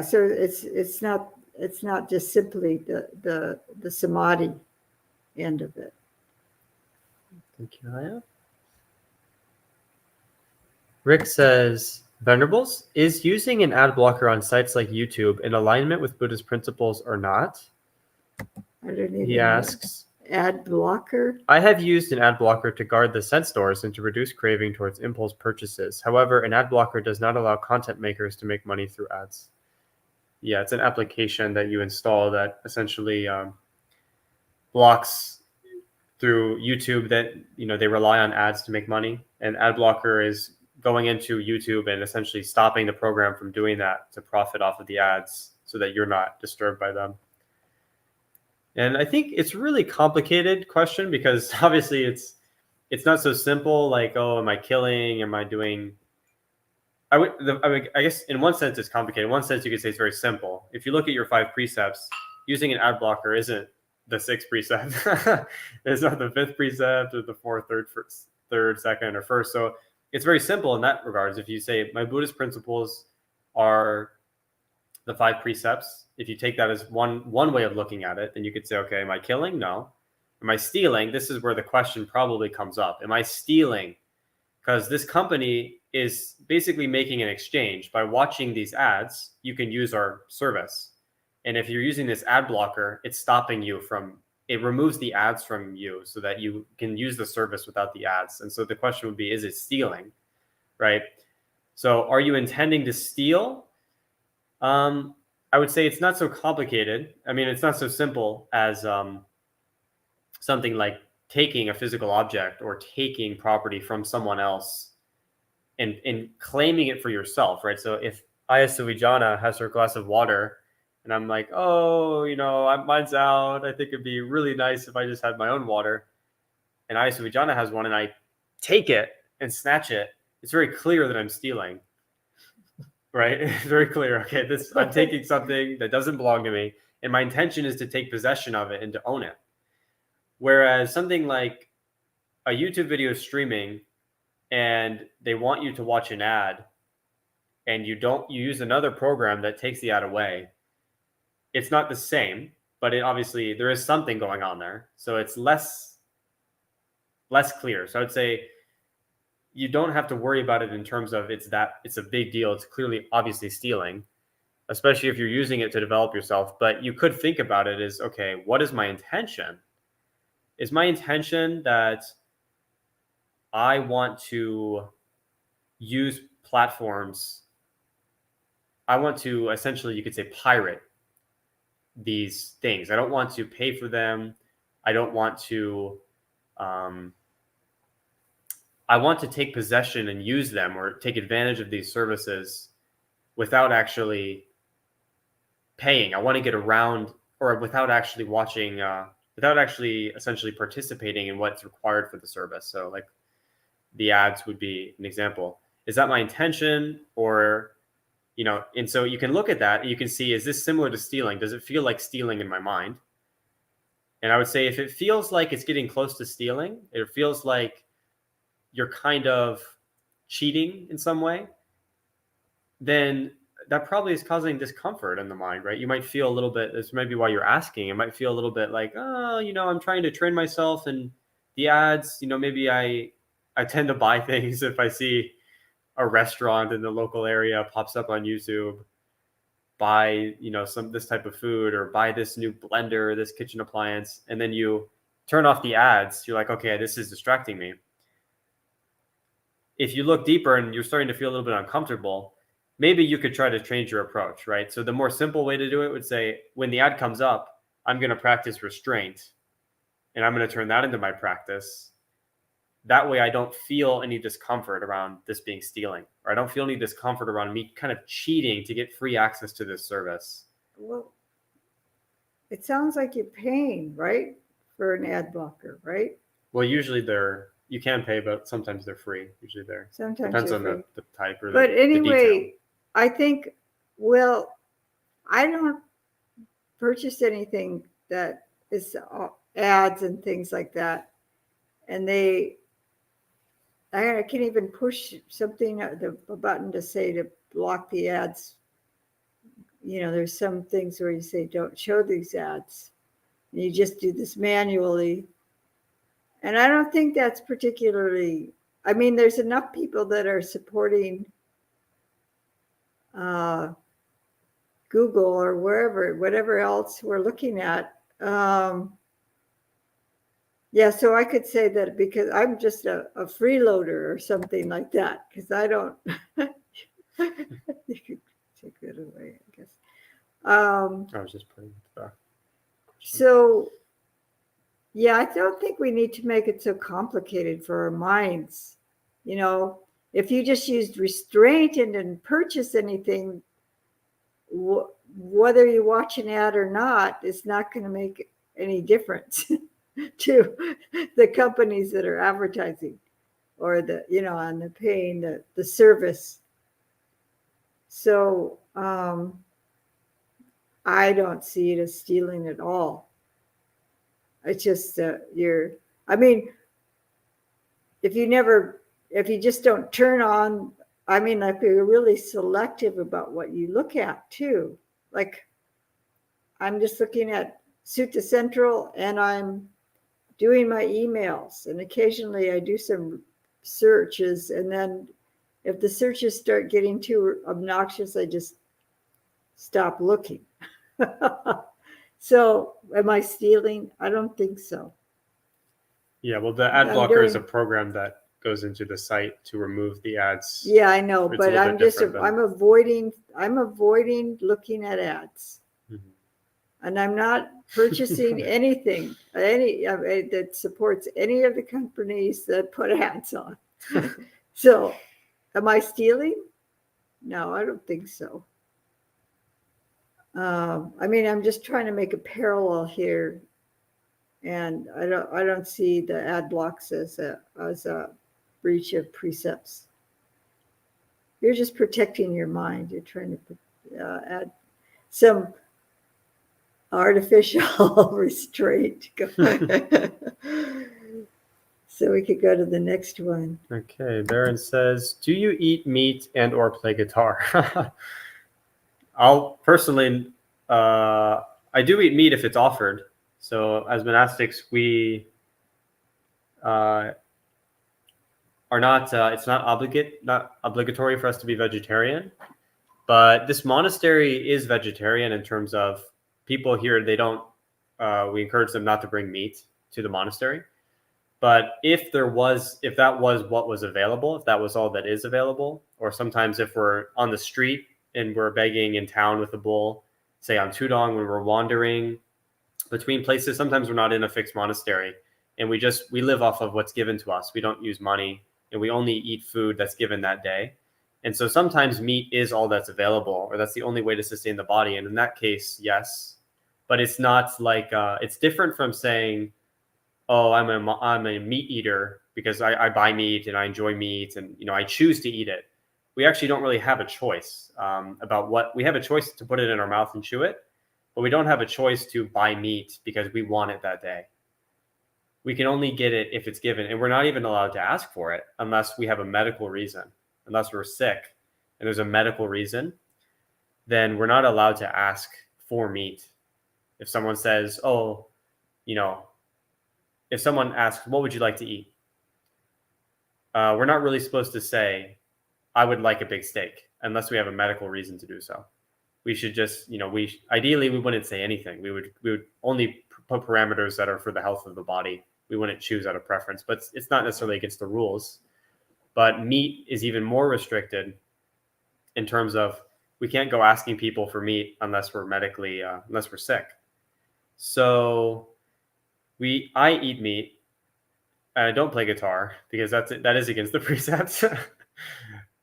so it's not just simply the samadhi end of it. Thank you, Aya. Rick says, Venerables, is using an ad blocker on sites like YouTube in alignment with Buddhist principles or not? I don't even He asks, ad blocker? I have used an ad blocker to guard the sense doors and to reduce craving towards impulse purchases. However, an ad blocker does not allow content makers to make money through ads. Yeah, it's an application that you install that essentially blocks through YouTube that, they rely on ads to make money. And ad blocker is going into YouTube and essentially stopping the program from doing that to profit off of the ads so that you're not disturbed by them. And I think it's a really complicated question because obviously it's not so simple like, oh, am I killing? Am I doing... I guess in one sense it's complicated. In one sense you could say it's very simple. If you look at your 5 precepts, using an ad blocker isn't the 6th precept. It's not the 5th precept or the 4th, 3rd, 2nd, or 1st. So it's very simple in that regards. If you say my Buddhist principles are the 5 precepts, if you take that as one way of looking at it, then you could say, okay, am I killing? No. Am I stealing? This is where the question probably comes up. Am I stealing? Because this company is basically making an exchange. By watching these ads, you can use our service. And if you're using this ad blocker, it's stopping you from, it removes the ads from you so that you can use the service without the ads. And so the question would be, is it stealing? Right? So are you intending to steal? I would say it's not so complicated. I mean, it's not so simple as something like taking a physical object or taking property from someone else and claiming it for yourself, right? So if Ayasuvijana has her glass of water and I'm like, oh, mine's out. I think it'd be really nice if I just had my own water. And Ayasuvijana has one and I take it and snatch it. It's very clear that I'm stealing, right? It's very clear. Okay, I'm taking something that doesn't belong to me. And my intention is to take possession of it and to own it. Whereas something like a YouTube video streaming and they want you to watch an ad and you use another program that takes the ad away, it's not the same, but obviously there is something going on there. So it's less clear. So I would say you don't have to worry about it in terms of it's a big deal. It's clearly obviously stealing, especially if you're using it to develop yourself. But you could think about it as, okay, what is my intention? Is my intention that I want to use platforms? I want to essentially, you could say, pirate these things. I don't want to pay for them. I don't want to, I want to take possession and use them or take advantage of these services without actually paying. I want to get around, or without actually watching, without actually essentially participating in what's required for the service. So like the ads would be an example. Is that my intention? Or, and so you can look at that and you can see, is this similar to stealing? Does it feel like stealing in my mind? And I would say if it feels like it's getting close to stealing, it feels like you're kind of cheating in some way, then that probably is causing discomfort in the mind, right? You might feel a little bit, this might be why you're asking, it might feel a little bit like, oh, I'm trying to train myself and the ads, maybe I tend to buy things if I see a restaurant in the local area pops up on YouTube, buy, this type of food, or buy this new blender, this kitchen appliance, and then you turn off the ads. You're like, okay, this is distracting me. If you look deeper and you're starting to feel a little bit uncomfortable, maybe you could try to change your approach, right? So the more simple way to do it would say, when the ad comes up, I'm going to practice restraint and I'm going to turn that into my practice. That way I don't feel any discomfort around this being stealing, or I don't feel any discomfort around me kind of cheating to get free access to this service. Well, it sounds like you're paying, right? For an ad blocker, right? Well, usually you can pay, but sometimes they're free. Usually depends on the type or but anyway, the detail. I think, I don't purchase anything that is ads and things like that. And I can't even push something, a button to say to block the ads. There's some things where you say, don't show these ads. And you just do this manually. And I don't think that's particularly, there's enough people that are supporting Google or whatever else we're looking at. So I could say that because I'm just a freeloader or something like that, because I don't, you could take that away, I guess. I was just putting it back. So, I don't think we need to make it so complicated for our minds. If you just used restraint and didn't purchase anything, whether you watch an ad or not, it's not going to make any difference to the companies that are advertising or the, you know, on the paying the service. So I don't see it as stealing at all. It's just I mean, if you just don't turn on, I mean, like, you're really selective about what you look at too. Like, I'm just looking at Sutta Central and I'm doing my emails, and occasionally I do some searches, and then if the searches start getting too obnoxious, I just stop looking. So am I stealing? I don't think so. Yeah, well, the ad blocker is a program that goes into the site to remove the ads. Yeah, I know, but I'm avoiding looking at ads. Mm-hmm. And I'm not purchasing anything that supports any of the companies that put ads on. So am I stealing? No, I don't think so. I mean, I'm just trying to make a parallel here, and I don't see the ad blocks as a breach of precepts. You're just protecting your mind. You're trying to add some artificial restraint. So we could go to the next one. Okay, Baron says, do you eat meat and or play guitar? I'll personally, I do eat meat if it's offered. So as monastics, we are not, it's not obligatory for us to be vegetarian, but this monastery is vegetarian in terms of people here, they don't, we encourage them not to bring meat to the monastery. But if that was what was available, if that was all that is available, or sometimes if we're on the street and we're begging in town with a bull, say on Tudong, when we're wandering between places, sometimes we're not in a fixed monastery, and we live off of what's given to us. We don't use money, and we only eat food that's given that day. And so sometimes meat is all that's available, or that's the only way to sustain the body. And in that case, yes, but it's not like, it's different from saying, oh, I'm a meat eater because I buy meat and I enjoy meat and, you know, I choose to eat it. We actually don't really have a choice we have a choice to put it in our mouth and chew it, but we don't have a choice to buy meat because we want it that day. We can only get it if it's given, and we're not even allowed to ask for it unless we have a medical reason. Unless we're sick and there's a medical reason, then we're not allowed to ask for meat. If someone says, oh, you know, if someone asks, what would you like to eat? We're not really supposed to say, I would like a big steak, unless we have a medical reason to do so. We should just, you know, ideally we wouldn't say anything. We would only put parameters that are for the health of the body. We wouldn't choose out of preference, but it's not necessarily against the rules. But meat is even more restricted in terms of we can't go asking people for meat unless we're unless we're sick. So I eat meat. I don't play guitar because that is against the precepts.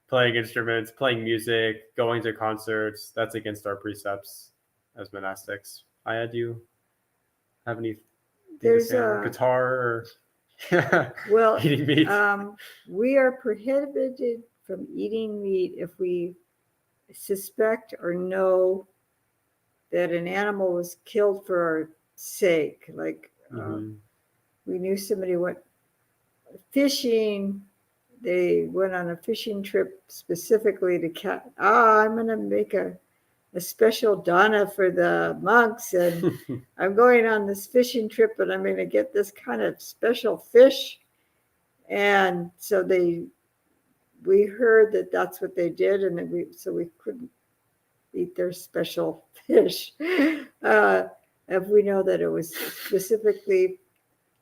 Playing instruments, playing music, going to concerts, that's against our precepts as monastics. Aya, do you have any guitar or well, eating meat? We are prohibited from eating meat if we suspect or know that an animal was killed for our sake. Like, we knew somebody went fishing. They went on a fishing trip specifically to catch. I'm going to make a special dana for the monks, and I'm going on this fishing trip, and I'm going to get this kind of special fish. And so we heard that that's what they did, and we couldn't eat their special fish if we know that it was specifically,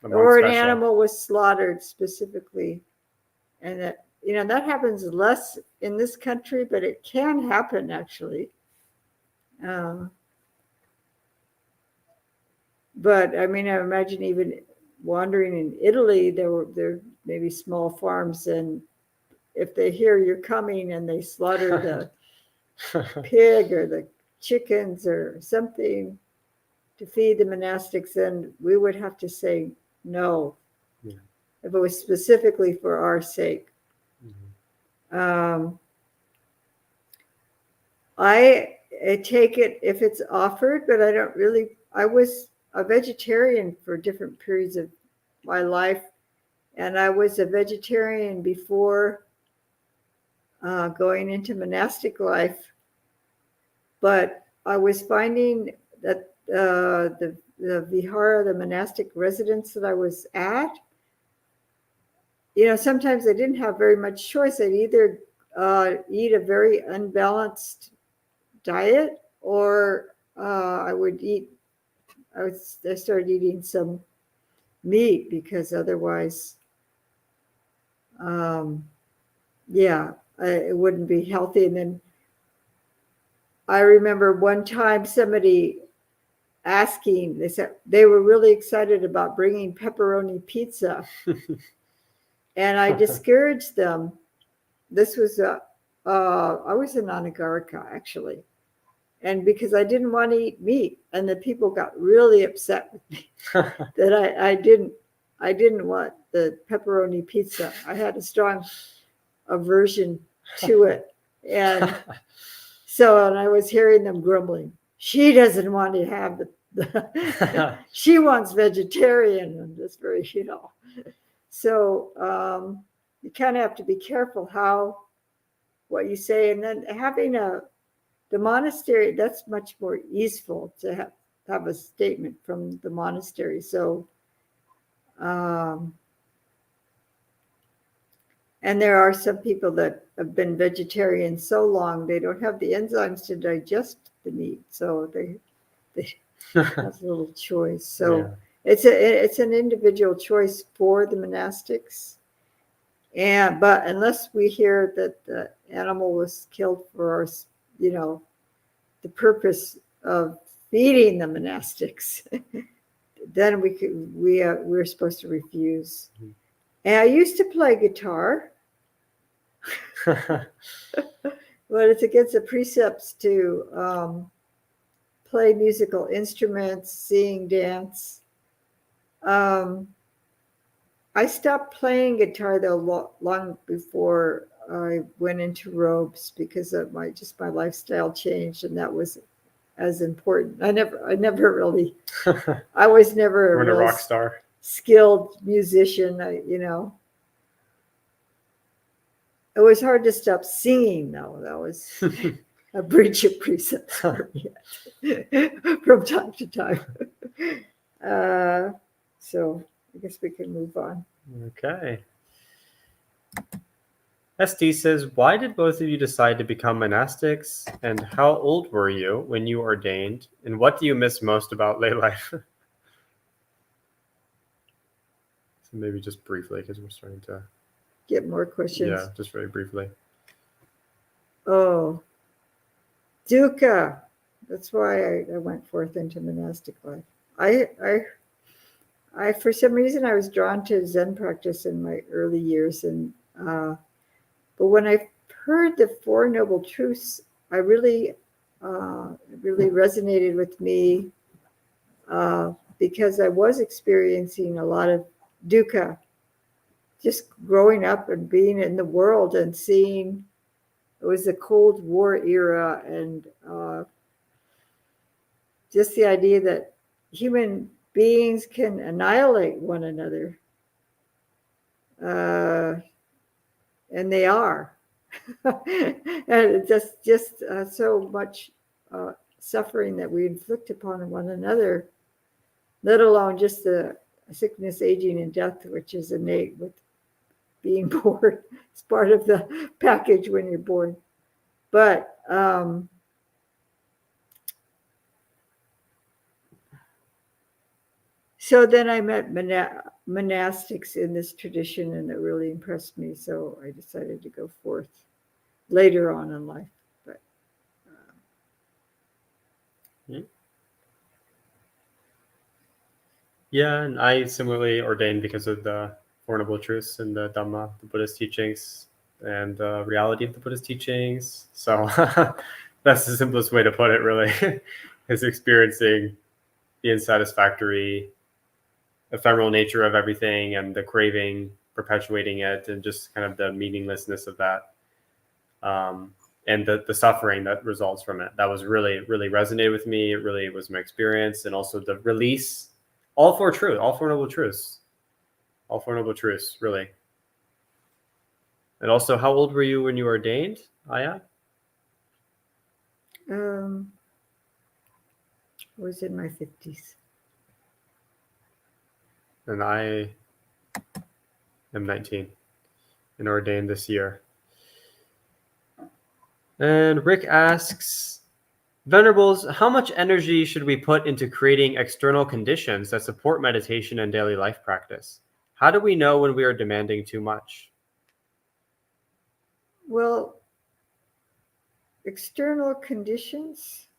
or an animal was slaughtered specifically. And that, you know, that happens less in this country, but it can happen actually. But I mean, I imagine even wandering in Italy, there maybe small farms, and if they hear you're coming and they slaughter the pig or the chickens or something to feed the monastics, then we would have to say no. Yeah. If it was specifically for our sake. Mhm. I take it if it's offered, but I don't really. I was a vegetarian for different periods of my life, and I was a vegetarian before going into monastic life. But I was finding that the vihara, the monastic residence that I was at, sometimes I didn't have very much choice. I'd either eat a very unbalanced diet, or I started eating some meat, because otherwise, it wouldn't be healthy. And then I remember one time somebody asking, they said they were really excited about bringing pepperoni pizza. And I discouraged them. This was, I was in Anagarika, actually. And because I didn't want to eat meat, and the people got really upset with me that I didn't want the pepperoni pizza. I had a strong aversion to it. And so, and I was hearing them grumbling, she doesn't want to have she wants vegetarian, and just very, So you kind of have to be careful what you say. And then having the monastery, that's much more easeful to have a statement from the monastery. So, and there are some people that have been vegetarian so long, they don't have the enzymes to digest the meat. So they have a little choice. So it's an individual choice for the monastics. But unless we hear that the animal was killed for the purpose of feeding the monastics, then we're supposed to refuse. Mm-hmm. And I used to play guitar, but it's against the precepts to play musical instruments, sing, dance. I stopped playing guitar though long before I went into robes, because of my lifestyle changed, and that was as important. I never really, I was never a rock star, skilled musician. It was hard to stop singing though. That was a breach of precepts for me from time to time. So I guess we can move on. Okay. ST says, why did both of you decide to become monastics, and how old were you when you ordained, and what do you miss most about lay life? So maybe just briefly, because we're starting to get more questions. Yeah, just very briefly. Oh, dukkha. That's why I went forth into monastic life. I for some reason I was drawn to Zen practice in my early years, and but when I heard the Four Noble Truths, I really resonated with me, because I was experiencing a lot of dukkha, just growing up and being in the world and seeing. It was the Cold War era, and just the idea that human beings can annihilate one another. And they are. And just so much suffering that we inflict upon one another, let alone just the sickness, aging, and death, which is innate with being born. It's part of the package when you're born. But so then I met monastics in this tradition, and it really impressed me. So I decided to go forth later on in life. But yeah, and I similarly ordained because of the Four Noble Truths and the Dhamma, the Buddhist teachings. and the reality of the Buddhist teachings. So that's the simplest way to put it, really, is experiencing the unsatisfactory, ephemeral nature of everything and the craving, perpetuating it, and just kind of the meaninglessness of that. And the suffering that results from it. That was really, really resonated with me. It really was my experience. And also the release, all four noble truths, really. And also, how old were you when you ordained, Aya? I was in my 50s. And I am 19 and ordained this year. And Rick asks, Venerables, how much energy should we put into creating external conditions that support meditation and daily life practice? How do we know when we are demanding too much? Well, external conditions,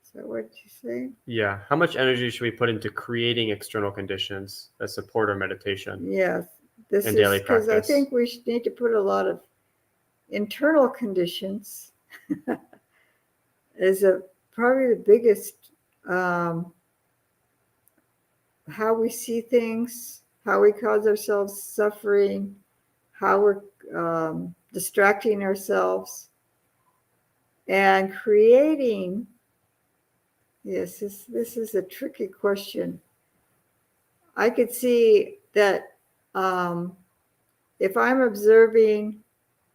is that what you say? Yeah. How much energy should we put into creating external conditions that support our meditation? Yes. This and is daily because I practice? think we need to put a lot of internal conditions is probably the biggest, how we see things, how we cause ourselves suffering, how we're distracting ourselves, and creating. Yes, this is a tricky question. I could see that if I'm observing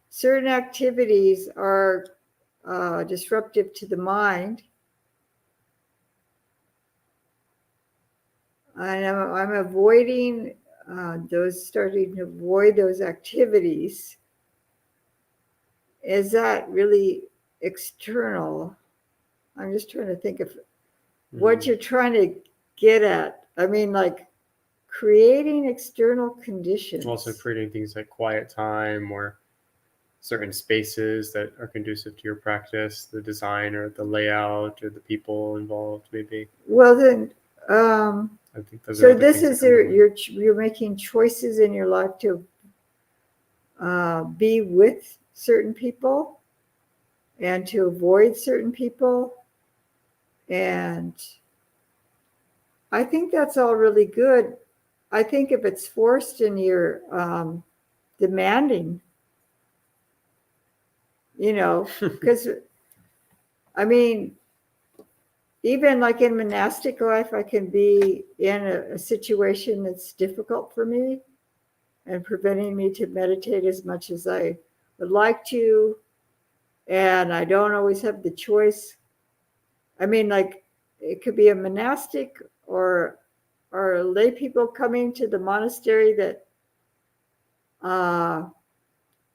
certain activities are disruptive to the mind, and I'm avoiding starting to avoid those activities. Is that really external? I'm just trying to think of what you're trying to get at. I mean, like creating external conditions. Also creating things like quiet time or certain spaces that are conducive to your practice, the design or the layout or the people involved, maybe. Well, then, I think those so are this is you're making choices in your life to be with certain people and to avoid certain people. And I think that's all really good. I think if it's forced and you're demanding, because I mean, even like in monastic life, I can be in a situation that's difficult for me and preventing me to meditate as much as I would like to. And I don't always have the choice. I mean, like it could be a monastic or lay people coming to the monastery that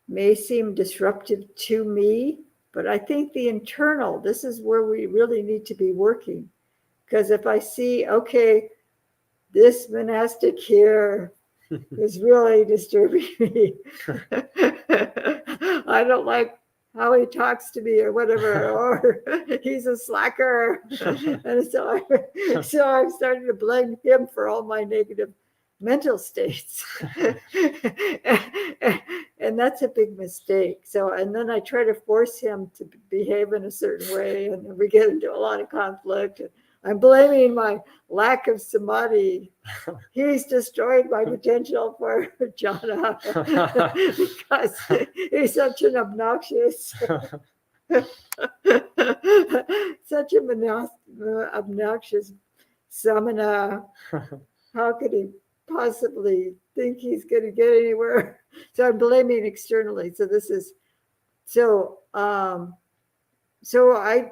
may seem disruptive to me. But I think the internal, this is where we really need to be working. Because if I see, okay, this monastic here is really disturbing me. I don't like how he talks to me or whatever, or he's a slacker. And so I'm starting to blame him for all my negative mental states. And that's a big mistake. So, and then I try to force him to behave in a certain way, and we get into a lot of conflict. I'm blaming my lack of samadhi. He's destroyed my potential for jhana because he's such an obnoxious, such an obnoxious samana. How could he possibly think he's going to get anywhere? So I'm blaming externally. So this is so. So I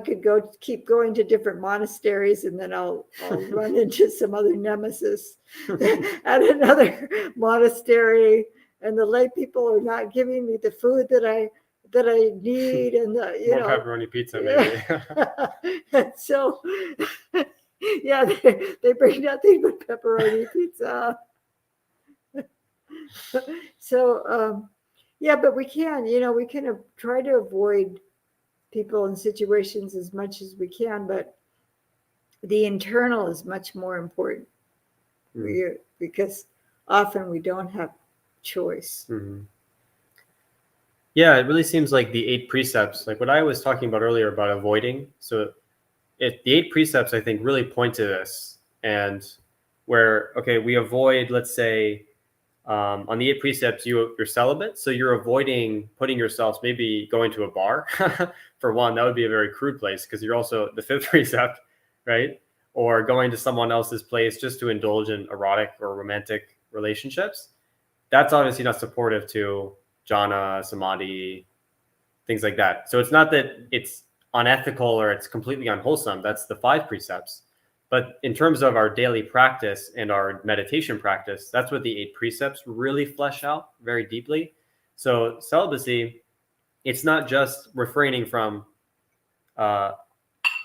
could keep going to different monasteries, and then I'll run into some other nemesis at another monastery, and the lay people are not giving me the food that I need, and pepperoni pizza, maybe. And so, yeah, they bring nothing but pepperoni pizza. So, yeah, but we can try to avoid people and situations as much as we can, but the internal is much more important because often we don't have choice. Mm-hmm. Yeah, it really seems like the 8 precepts, like what I was talking about earlier about avoiding. So the 8 precepts, I think, really point to this. And where, okay, we avoid, let's say, on the 8 precepts, you're celibate. So you're avoiding putting yourselves, maybe going to a bar. For one, that would be a very crude place because you're also the 5th precept, right? Or going to someone else's place just to indulge in erotic or romantic relationships. That's obviously not supportive to jhana, samadhi, things like that. So it's not that it's unethical or it's completely unwholesome. That's the 5 precepts. But in terms of our daily practice and our meditation practice, that's what the 8 precepts really flesh out very deeply. So celibacy, it's not just refraining uh,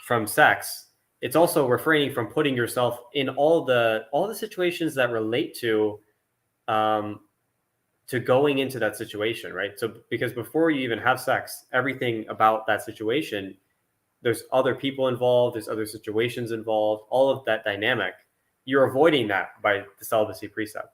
from sex. It's also refraining from putting yourself in all the situations that relate um, to going into that situation, right? So because before you even have sex, everything about that situation, there's other people involved, there's other situations involved, all of that dynamic, you're avoiding that by the celibacy precept.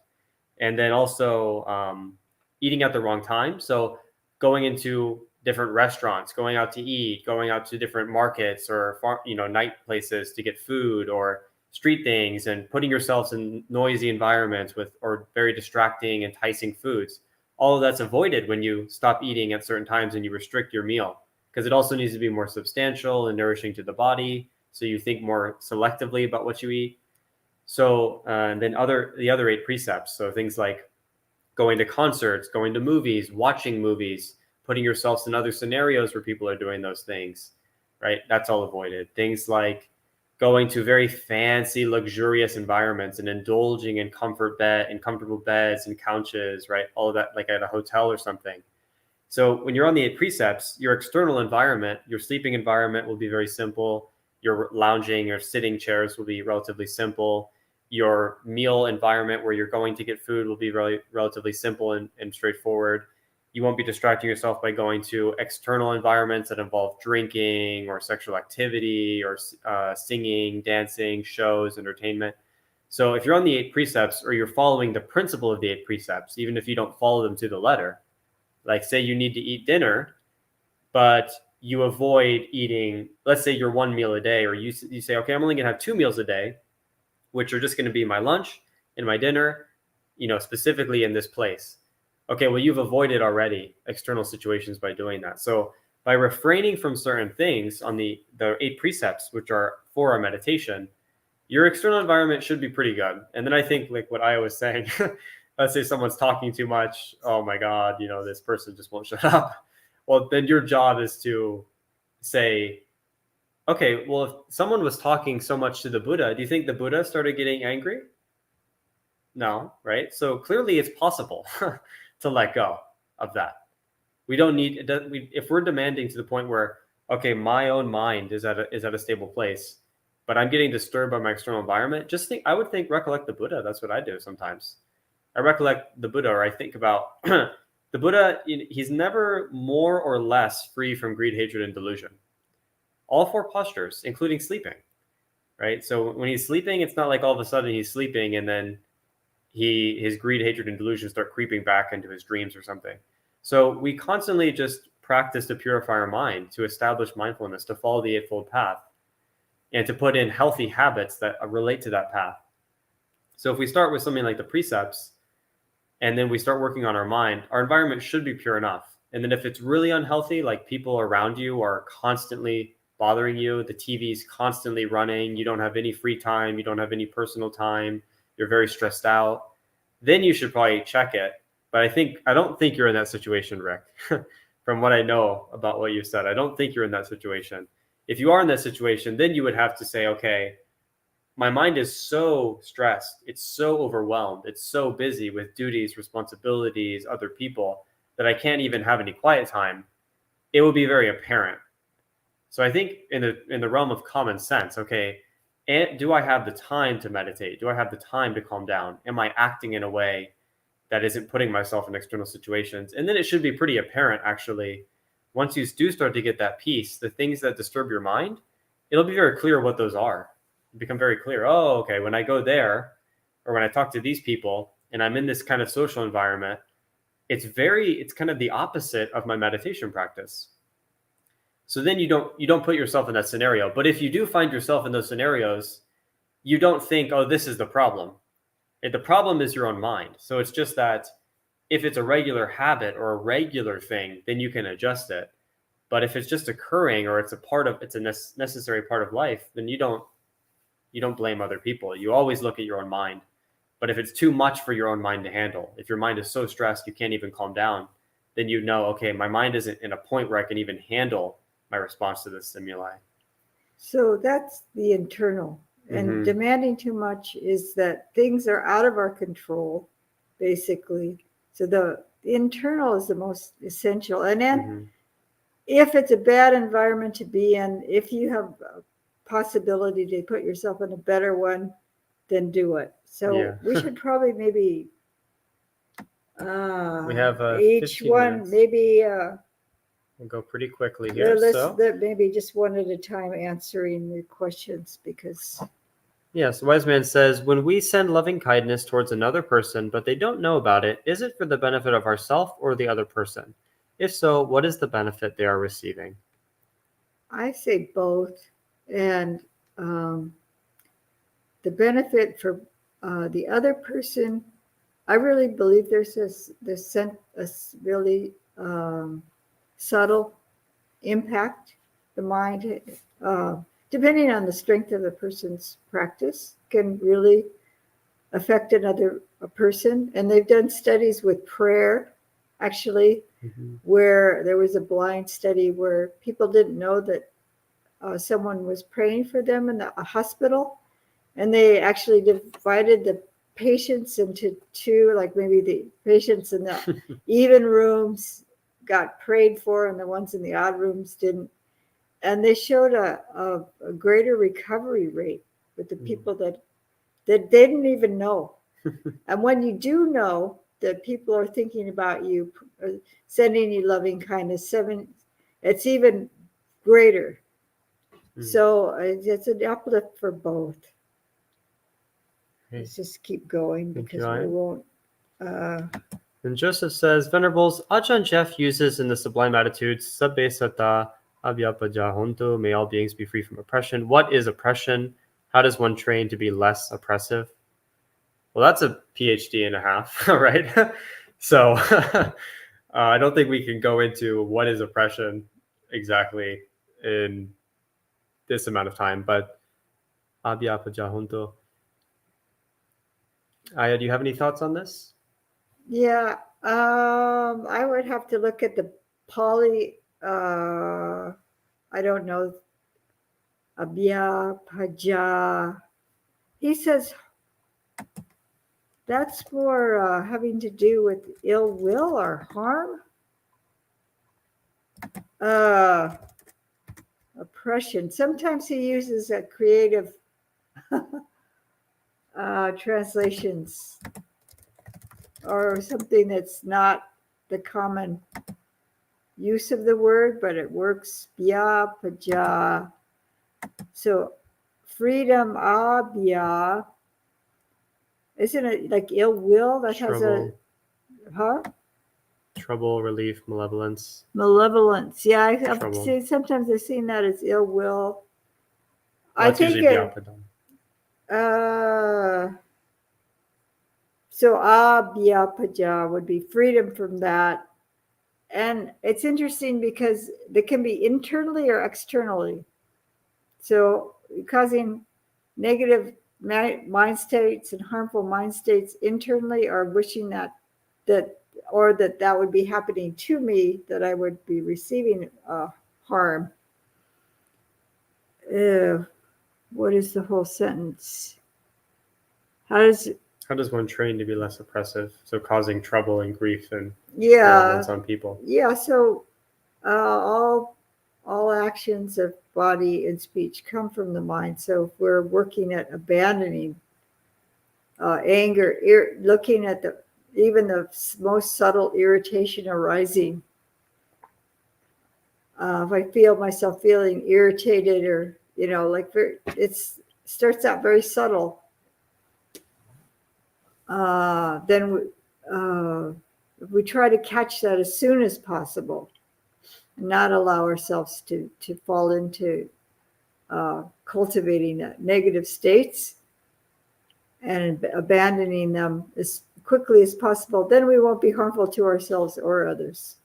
And then also eating at the wrong time. So going into different restaurants, going out to eat, going out to different markets or night places to get food or street things, and putting yourselves in noisy environments with or very distracting, enticing foods. All of that's avoided when you stop eating at certain times and you restrict your meal, because it also needs to be more substantial and nourishing to the body. So you think more selectively about what you eat. So and then the other 8 precepts. So things like going to concerts, going to movies, watching movies, putting yourselves in other scenarios where people are doing those things, right? That's all avoided. Things like going to very fancy, luxurious environments and indulging in comfortable beds and couches, right? All of that, like at a hotel or something. So when you're on the 8 precepts, your external environment, your sleeping environment will be very simple. Your lounging or sitting chairs will be relatively simple. Your meal environment where you're going to get food will be relatively simple and straightforward. You won't be distracting yourself by going to external environments that involve drinking or sexual activity or singing, dancing, shows, entertainment. So if you're on the 8 precepts or you're following the principle of the 8 precepts, even if you don't follow them to the letter, like say you need to eat dinner, but you avoid eating, let's say your 1 meal a day, or you say, okay, I'm only going to have 2 meals a day, which are just going to be my lunch and my dinner, specifically in this place. Okay, well, you've avoided already external situations by doing that. So by refraining from certain things on the 8 precepts, which are for our meditation, your external environment should be pretty good. And then I think, like what I was saying, let's say someone's talking too much. Oh my God, this person just won't shut up. Well, then your job is to say, okay, well, if someone was talking so much to the Buddha, do you think the Buddha started getting angry? No, right? So clearly it's possible to let go of that. We don't need, if we're demanding to the point where, okay, my own mind is at a stable place, but I'm getting disturbed by my external environment, I would recollect the Buddha. That's what I do sometimes. I recollect the Buddha, or I think about the Buddha. He's never more or less free from greed, hatred, and delusion. All 4 postures, including sleeping, right? So when he's sleeping, it's not like all of a sudden he's sleeping and then his greed, hatred, and delusion start creeping back into his dreams or something. So we constantly just practice to purify our mind, to establish mindfulness, to follow the Eightfold Path, and to put in healthy habits that relate to that path. So if we start with something like the precepts, and then we start working on our mind, our environment should be pure enough. And then if it's really unhealthy, like people around you are constantly bothering you, the TV's constantly running, you don't have any free time, you don't have any personal time, you're very stressed out, then you should probably check it. But I don't think you're in that situation, Rick. From what I know about what you said, I don't think you're in that situation. If you are in that situation, then you would have to say, okay, my mind is so stressed, it's so overwhelmed, it's so busy with duties, responsibilities, other people, that I can't even have any quiet time. It will be very apparent. So I think in the realm of common sense, okay, do I have the time to meditate? Do I have the time to calm down? Am I acting in a way that isn't putting myself in external situations? And then it should be pretty apparent, actually, once you do start to get that peace, the things that disturb your mind, it'll be very clear what those are. Become very clear. Oh, okay, when I go there, or when I talk to these people and I'm in this kind of social environment, it's kind of the opposite of my meditation practice. So then you don't put yourself in that scenario. But if you do find yourself in those scenarios, you don't think, oh, this is the problem. The problem is your own mind. So it's just that if it's a regular habit or a regular thing, then you can adjust it. But if it's just occurring, or it's a necessary part of life, then you don't blame other people. You always look at your own mind. But if it's too much for your own mind to handle, if your mind is so stressed you can't even calm down, then you know, okay, my mind isn't in a point where I can even handle my response to this stimuli. So that's the internal. And demanding too much is that things are out of our control, basically. So the internal is the most essential. And then if it's a bad environment to be in, if you have a possibility to put yourself in a better one, then do it. So we should probably maybe we have each one minutes. Maybe we'll go pretty quickly here. Let's maybe just one at a time answering the questions, because yes, Wise Man says, when we send loving kindness towards another person, but they don't know about it, is it for the benefit of ourselves or the other person? If so, what is the benefit they are receiving? I say both. And the benefit for the other person, I really believe there's a really subtle impact. The mind, depending on the strength of the person's practice, can really affect a person. And they've done studies with prayer, actually, where there was a blind study where people didn't know that someone was praying for them in a hospital. And they actually divided the patients into two, like maybe the patients in the even rooms got prayed for and the ones in the odd rooms didn't. And they showed a greater recovery rate with the people that they didn't even know. And when you do know that people are thinking about you, sending you loving kindness, it's even greater. So it's an uplift for both. Let's just keep going because we won't. And Joseph says, Venerables, Ajahn Jeff uses in the Sublime Attitudes, Sabbe Sata Abhyapaja Hontu, may all beings be free from oppression. What is oppression? How does one train to be less oppressive? Well, that's a PhD and a half, right? So I don't think we can go into what is oppression exactly in this amount of time, but Abhyapaja Hontu. Aya, do you have any thoughts on this? Yeah, I would have to look at the Pali. I don't know. Abhyapaja. He says that's more having to do with ill will or harm. Oppression. Sometimes he uses a creative translations or something that's not the common use of the word, but it works. Bhyapaja. So freedom, abhya. Isn't it like ill will? That Trouble. Has Trouble, relief, malevolence. Malevolence. Yeah, I've seen, sometimes I've seen that as ill will. Well, I think so abhyapaja would be freedom from that. And it's interesting because they can be internally or externally. So causing negative mind states and harmful mind states internally, or wishing that would be happening to me, that I would be receiving harm. What is the whole sentence? How does one train to be less oppressive? So causing trouble and grief and violence on people. Yeah. So all actions of body and speech come from the mind. So if we're working at abandoning anger, looking at even the most subtle irritation arising. If I feel myself feeling irritated, or it starts out very subtle. Then we try to catch that as soon as possible, and not allow ourselves to fall into cultivating negative states and abandoning them as quickly as possible, then we won't be harmful to ourselves or others.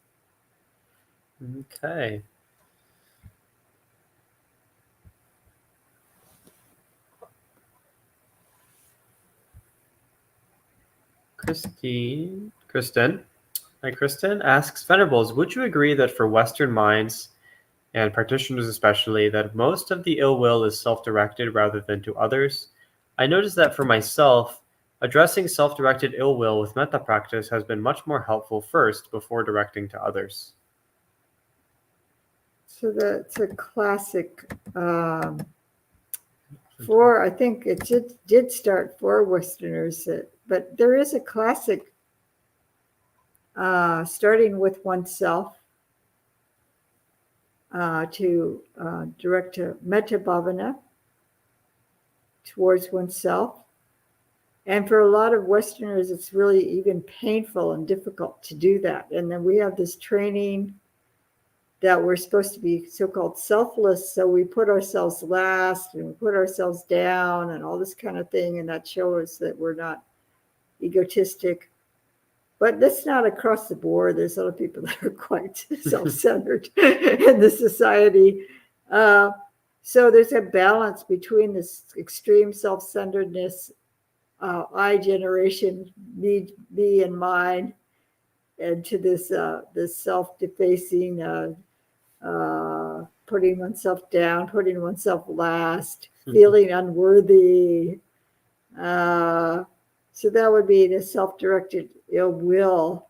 Okay. Kristen asks, Venerables, would you agree that for Western minds, and practitioners especially, that most of the ill will is self-directed rather than to others? I noticed that for myself, addressing self-directed ill will with metta practice has been much more helpful first before directing to others. So that's a classic. I think it did start for Westerners, but there is a classic starting with oneself to direct to metta bhavana towards oneself. And for a lot of Westerners, it's really even painful and difficult to do that. And then we have this training that we're supposed to be so-called selfless, so we put ourselves last and we put ourselves down and all this kind of thing, and that shows that we're not egotistic. But that's not across the board. There's other people that are quite self-centered in the society. So there's a balance between this extreme self-centeredness, I generation, me and mine, and to this self-defacing, putting oneself down, putting oneself last, feeling unworthy. So that would be the self-directed ill will,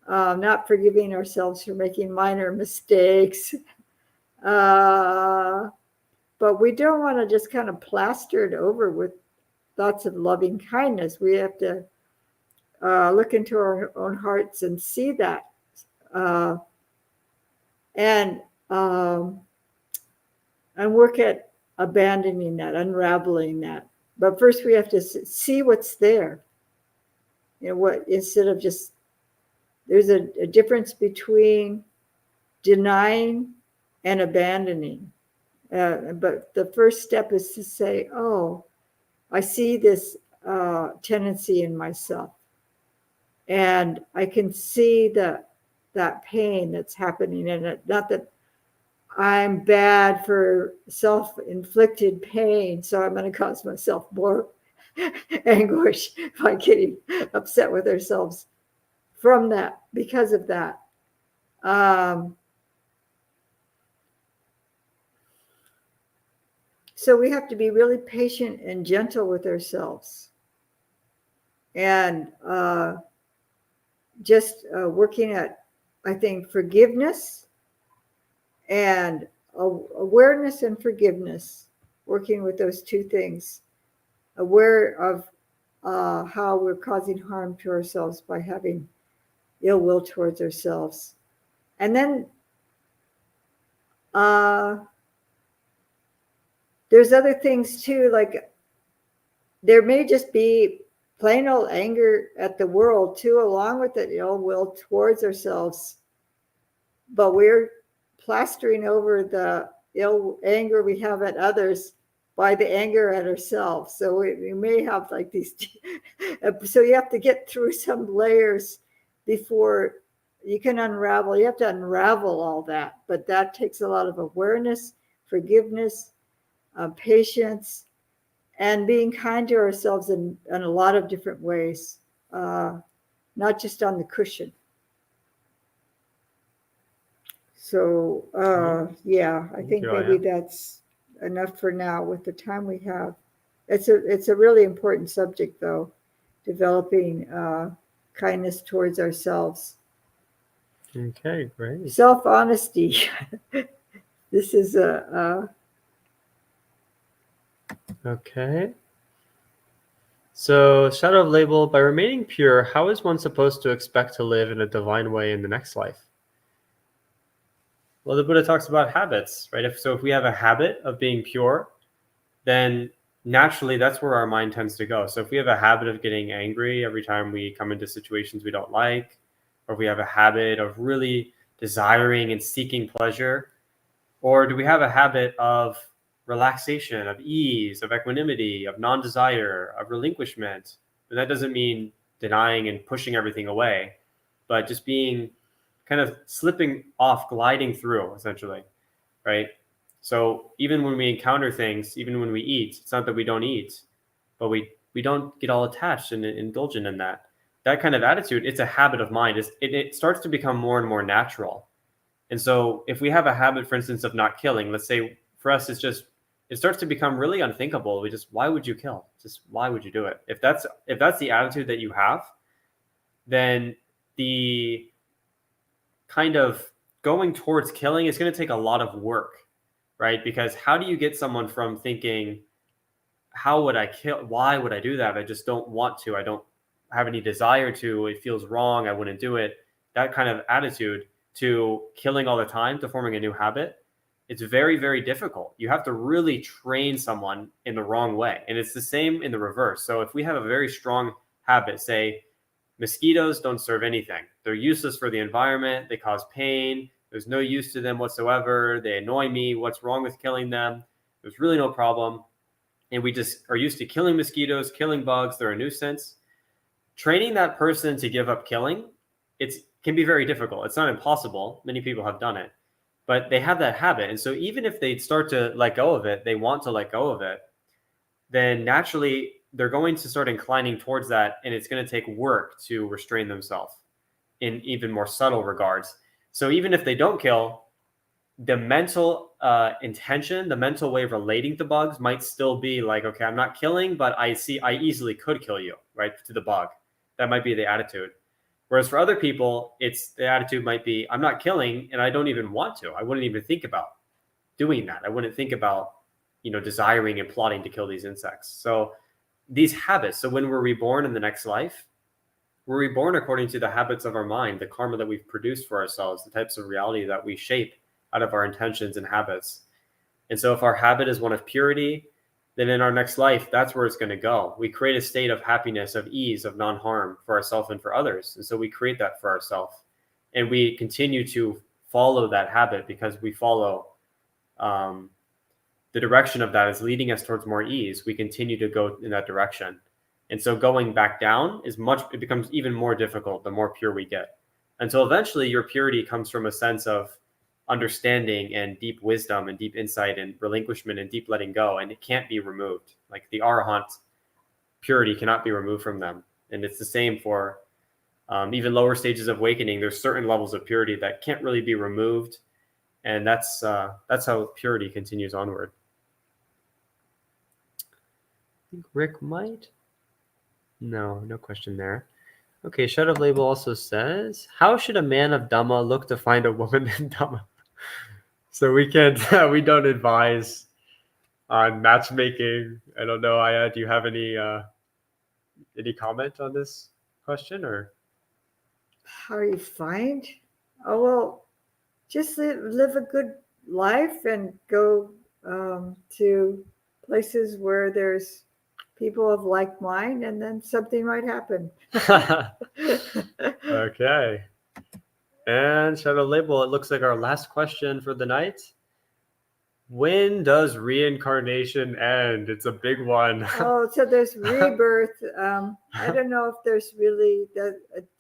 not forgiving ourselves for making minor mistakes. But we don't want to just kind of plaster it over with thoughts of loving kindness. We have to look into our own hearts and see that. And work at abandoning that, unraveling that. But first we have to see what's there. Instead of just, there's a difference between denying and abandoning. But the first step is to say, oh, I see this tendency in myself. And I can see that pain that's happening in it. Not that I'm bad for self-inflicted pain, so I'm going to cause myself more anguish by getting upset with ourselves from that, because of that. So we have to be really patient and gentle with ourselves. And just working at, I think, forgiveness and awareness and forgiveness, working with those two things, aware of how we're causing harm to ourselves by having ill will towards ourselves. And then there's other things too, like there may just be plain old anger at the world too, along with the ill will towards ourselves, but we're plastering over the ill anger we have at others by the anger at ourselves. So we may have like these, so you have to get through some layers before you can unravel. You have to unravel all that, but that takes a lot of awareness, forgiveness, patience, and being kind to ourselves in a lot of different ways, not just on the cushion. So, yeah, I think maybe that's enough for now with the time we have. It's a really important subject, though, developing kindness towards ourselves. Okay, great. Self-honesty. This is Okay. So, Shadow of Label, by remaining pure, how is one supposed to expect to live in a divine way in the next life? Well, the Buddha talks about habits, right? If we have a habit of being pure, then naturally that's where our mind tends to go. So if we have a habit of getting angry every time we come into situations we don't like, or if we have a habit of really desiring and seeking pleasure, or do we have a habit of relaxation, of ease, of equanimity, of non-desire, of relinquishment? And that doesn't mean denying and pushing everything away, but just being kind of slipping off, gliding through, essentially, right? So even when we encounter things, even when we eat, it's not that we don't eat, but we don't get all attached and indulgent in that. That kind of attitude, it's a habit of mind. It starts to become more and more natural. And so if we have a habit, for instance, of not killing, let's say for us, it starts to become really unthinkable. Why would you kill? Just why would you do it? If that's the attitude that you have, then the kind of going towards killing is going to take a lot of work, right? Because how do you get someone from thinking, how would I kill? Why would I do that? I just don't want to. I don't have any desire to. It feels wrong. I wouldn't do it. That kind of attitude to killing all the time, to forming a new habit, it's very, very difficult. You have to really train someone in the wrong way. And it's the same in the reverse. So if we have a very strong habit, say mosquitoes don't serve anything. They're useless for the environment. They cause pain. There's no use to them whatsoever. They annoy me. What's wrong with killing them? There's really no problem. And we just are used to killing mosquitoes, killing bugs. They're a nuisance. Training that person to give up killing, it can be very difficult. It's not impossible. Many people have done it, but they have that habit. And so even if they start to let go of it, they want to let go of it, then naturally they're going to start inclining towards that. And it's going to take work to restrain themselves in even more subtle regards. So even if they don't kill, the mental intention, the mental way of relating to bugs might still be like, okay, I'm not killing, but I easily could kill you, right? To the bug. That might be the attitude. Whereas for other people, the attitude might be, I'm not killing and I don't even want to. I wouldn't even think about doing that. I wouldn't think about, desiring and plotting to kill these insects. So these habits, so when we're reborn in the next life, we're reborn according to the habits of our mind, the karma that we've produced for ourselves, the types of reality that we shape out of our intentions and habits. And so if our habit is one of purity, then in our next life, that's where it's going to go. We create a state of happiness, of ease, of non-harm for ourselves and for others. And so we create that for ourselves. And we continue to follow that habit because we follow the direction of that is leading us towards more ease. We continue to go in that direction. And so going back down it becomes even more difficult the more pure we get. Until eventually your purity comes from a sense of understanding and deep wisdom and deep insight and relinquishment and deep letting go, and it can't be removed. Like the arahant purity cannot be removed from them. And it's the same for even lower stages of awakening. There's certain levels of purity that can't really be removed, and that's how purity continues onward. I think Rick might. No question there. Okay, Shadow Label also says, how should a man of Dhamma look to find a woman in Dhamma? So we don't advise on matchmaking. I don't know, Aya, do you have any comment on this question, or? How you find? Oh, well, just live a good life and go to places where there's people of like mind, and then something might happen. Okay. And Shadow Label, it looks like our last question for the night. When does reincarnation end? It's a big one. Oh, so there's rebirth. I don't know if there's really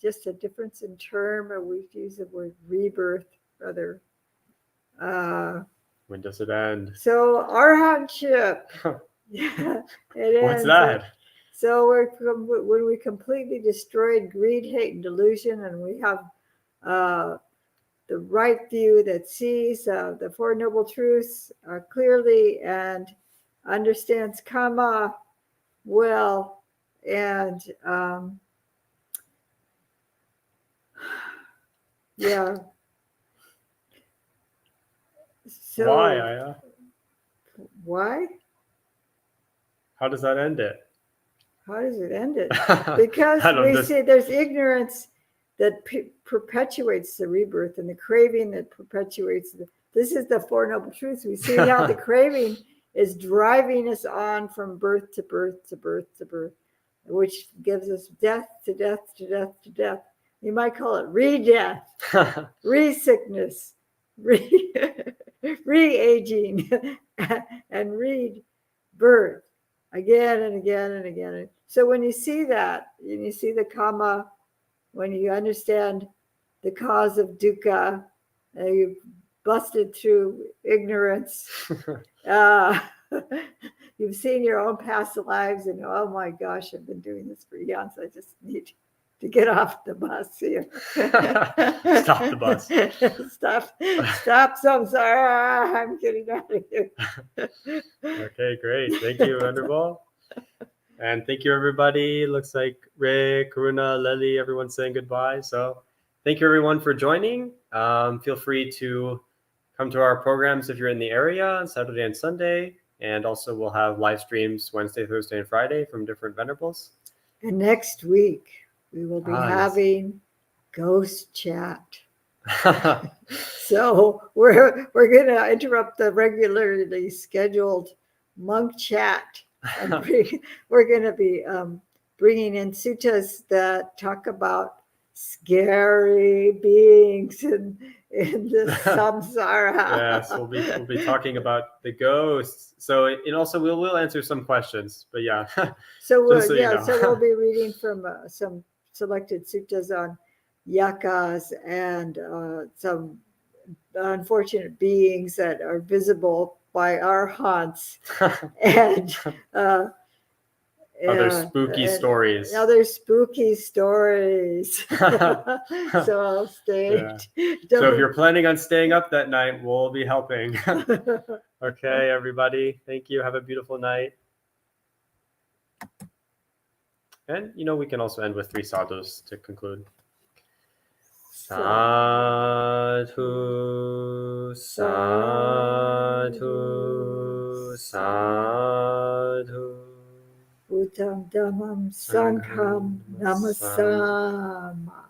just a difference in term, or we use the word rebirth rather. When does it end? So arhatship. Yeah, it What's ends. that? So when we completely destroyed greed, hate, and delusion, and we have the right view that sees the Four Noble Truths clearly and understands karma well, and yeah. So why, Aya? Why? How does that end it? How does it end it? Because we see there's ignorance that perpetuates the rebirth, and the craving that perpetuates this is the Four Noble Truths. We see how the craving is driving us on from birth to birth to birth to birth, which gives us death to death to death to death. You might call it re-death, re-sickness, re-aging, and rebirth again and again and again. So when you see that, and you see the karma, when you understand the cause of dukkha, you've busted through ignorance. You've seen your own past lives, and oh my gosh, I've been doing this for eons. I just need to get off the bus here. Stop the bus. Stop samsara. I'm getting out of here. Okay, great. Thank you, Venerable. And thank you, everybody. Looks like Ray, Karuna, Lely, everyone's saying goodbye. So thank you, everyone, for joining. Feel free to come to our programs if you're in the area on Saturday and Sunday. And also we'll have live streams Wednesday, Thursday, and Friday from different Venerables. And next week, we will be having ghost chat. So we're going to interrupt the regularly scheduled monk chat. And we're going to be bringing in suttas that talk about scary beings in the samsara. Yes, we'll be talking about the ghosts. So, and also we'll answer some questions. But yeah. So we'll be reading from some selected suttas on yakas and some unfortunate beings that are visible by our haunts and other spooky stories. Other spooky stories. So I'll stay. Yeah. So if you're planning on staying up that night, we'll be helping. Okay, everybody. Thank you. Have a beautiful night. And, we can also end with 3 sadhus to conclude. Sadhu, sadhu, sadhu. Buddham Dhammam Sangham Namasama.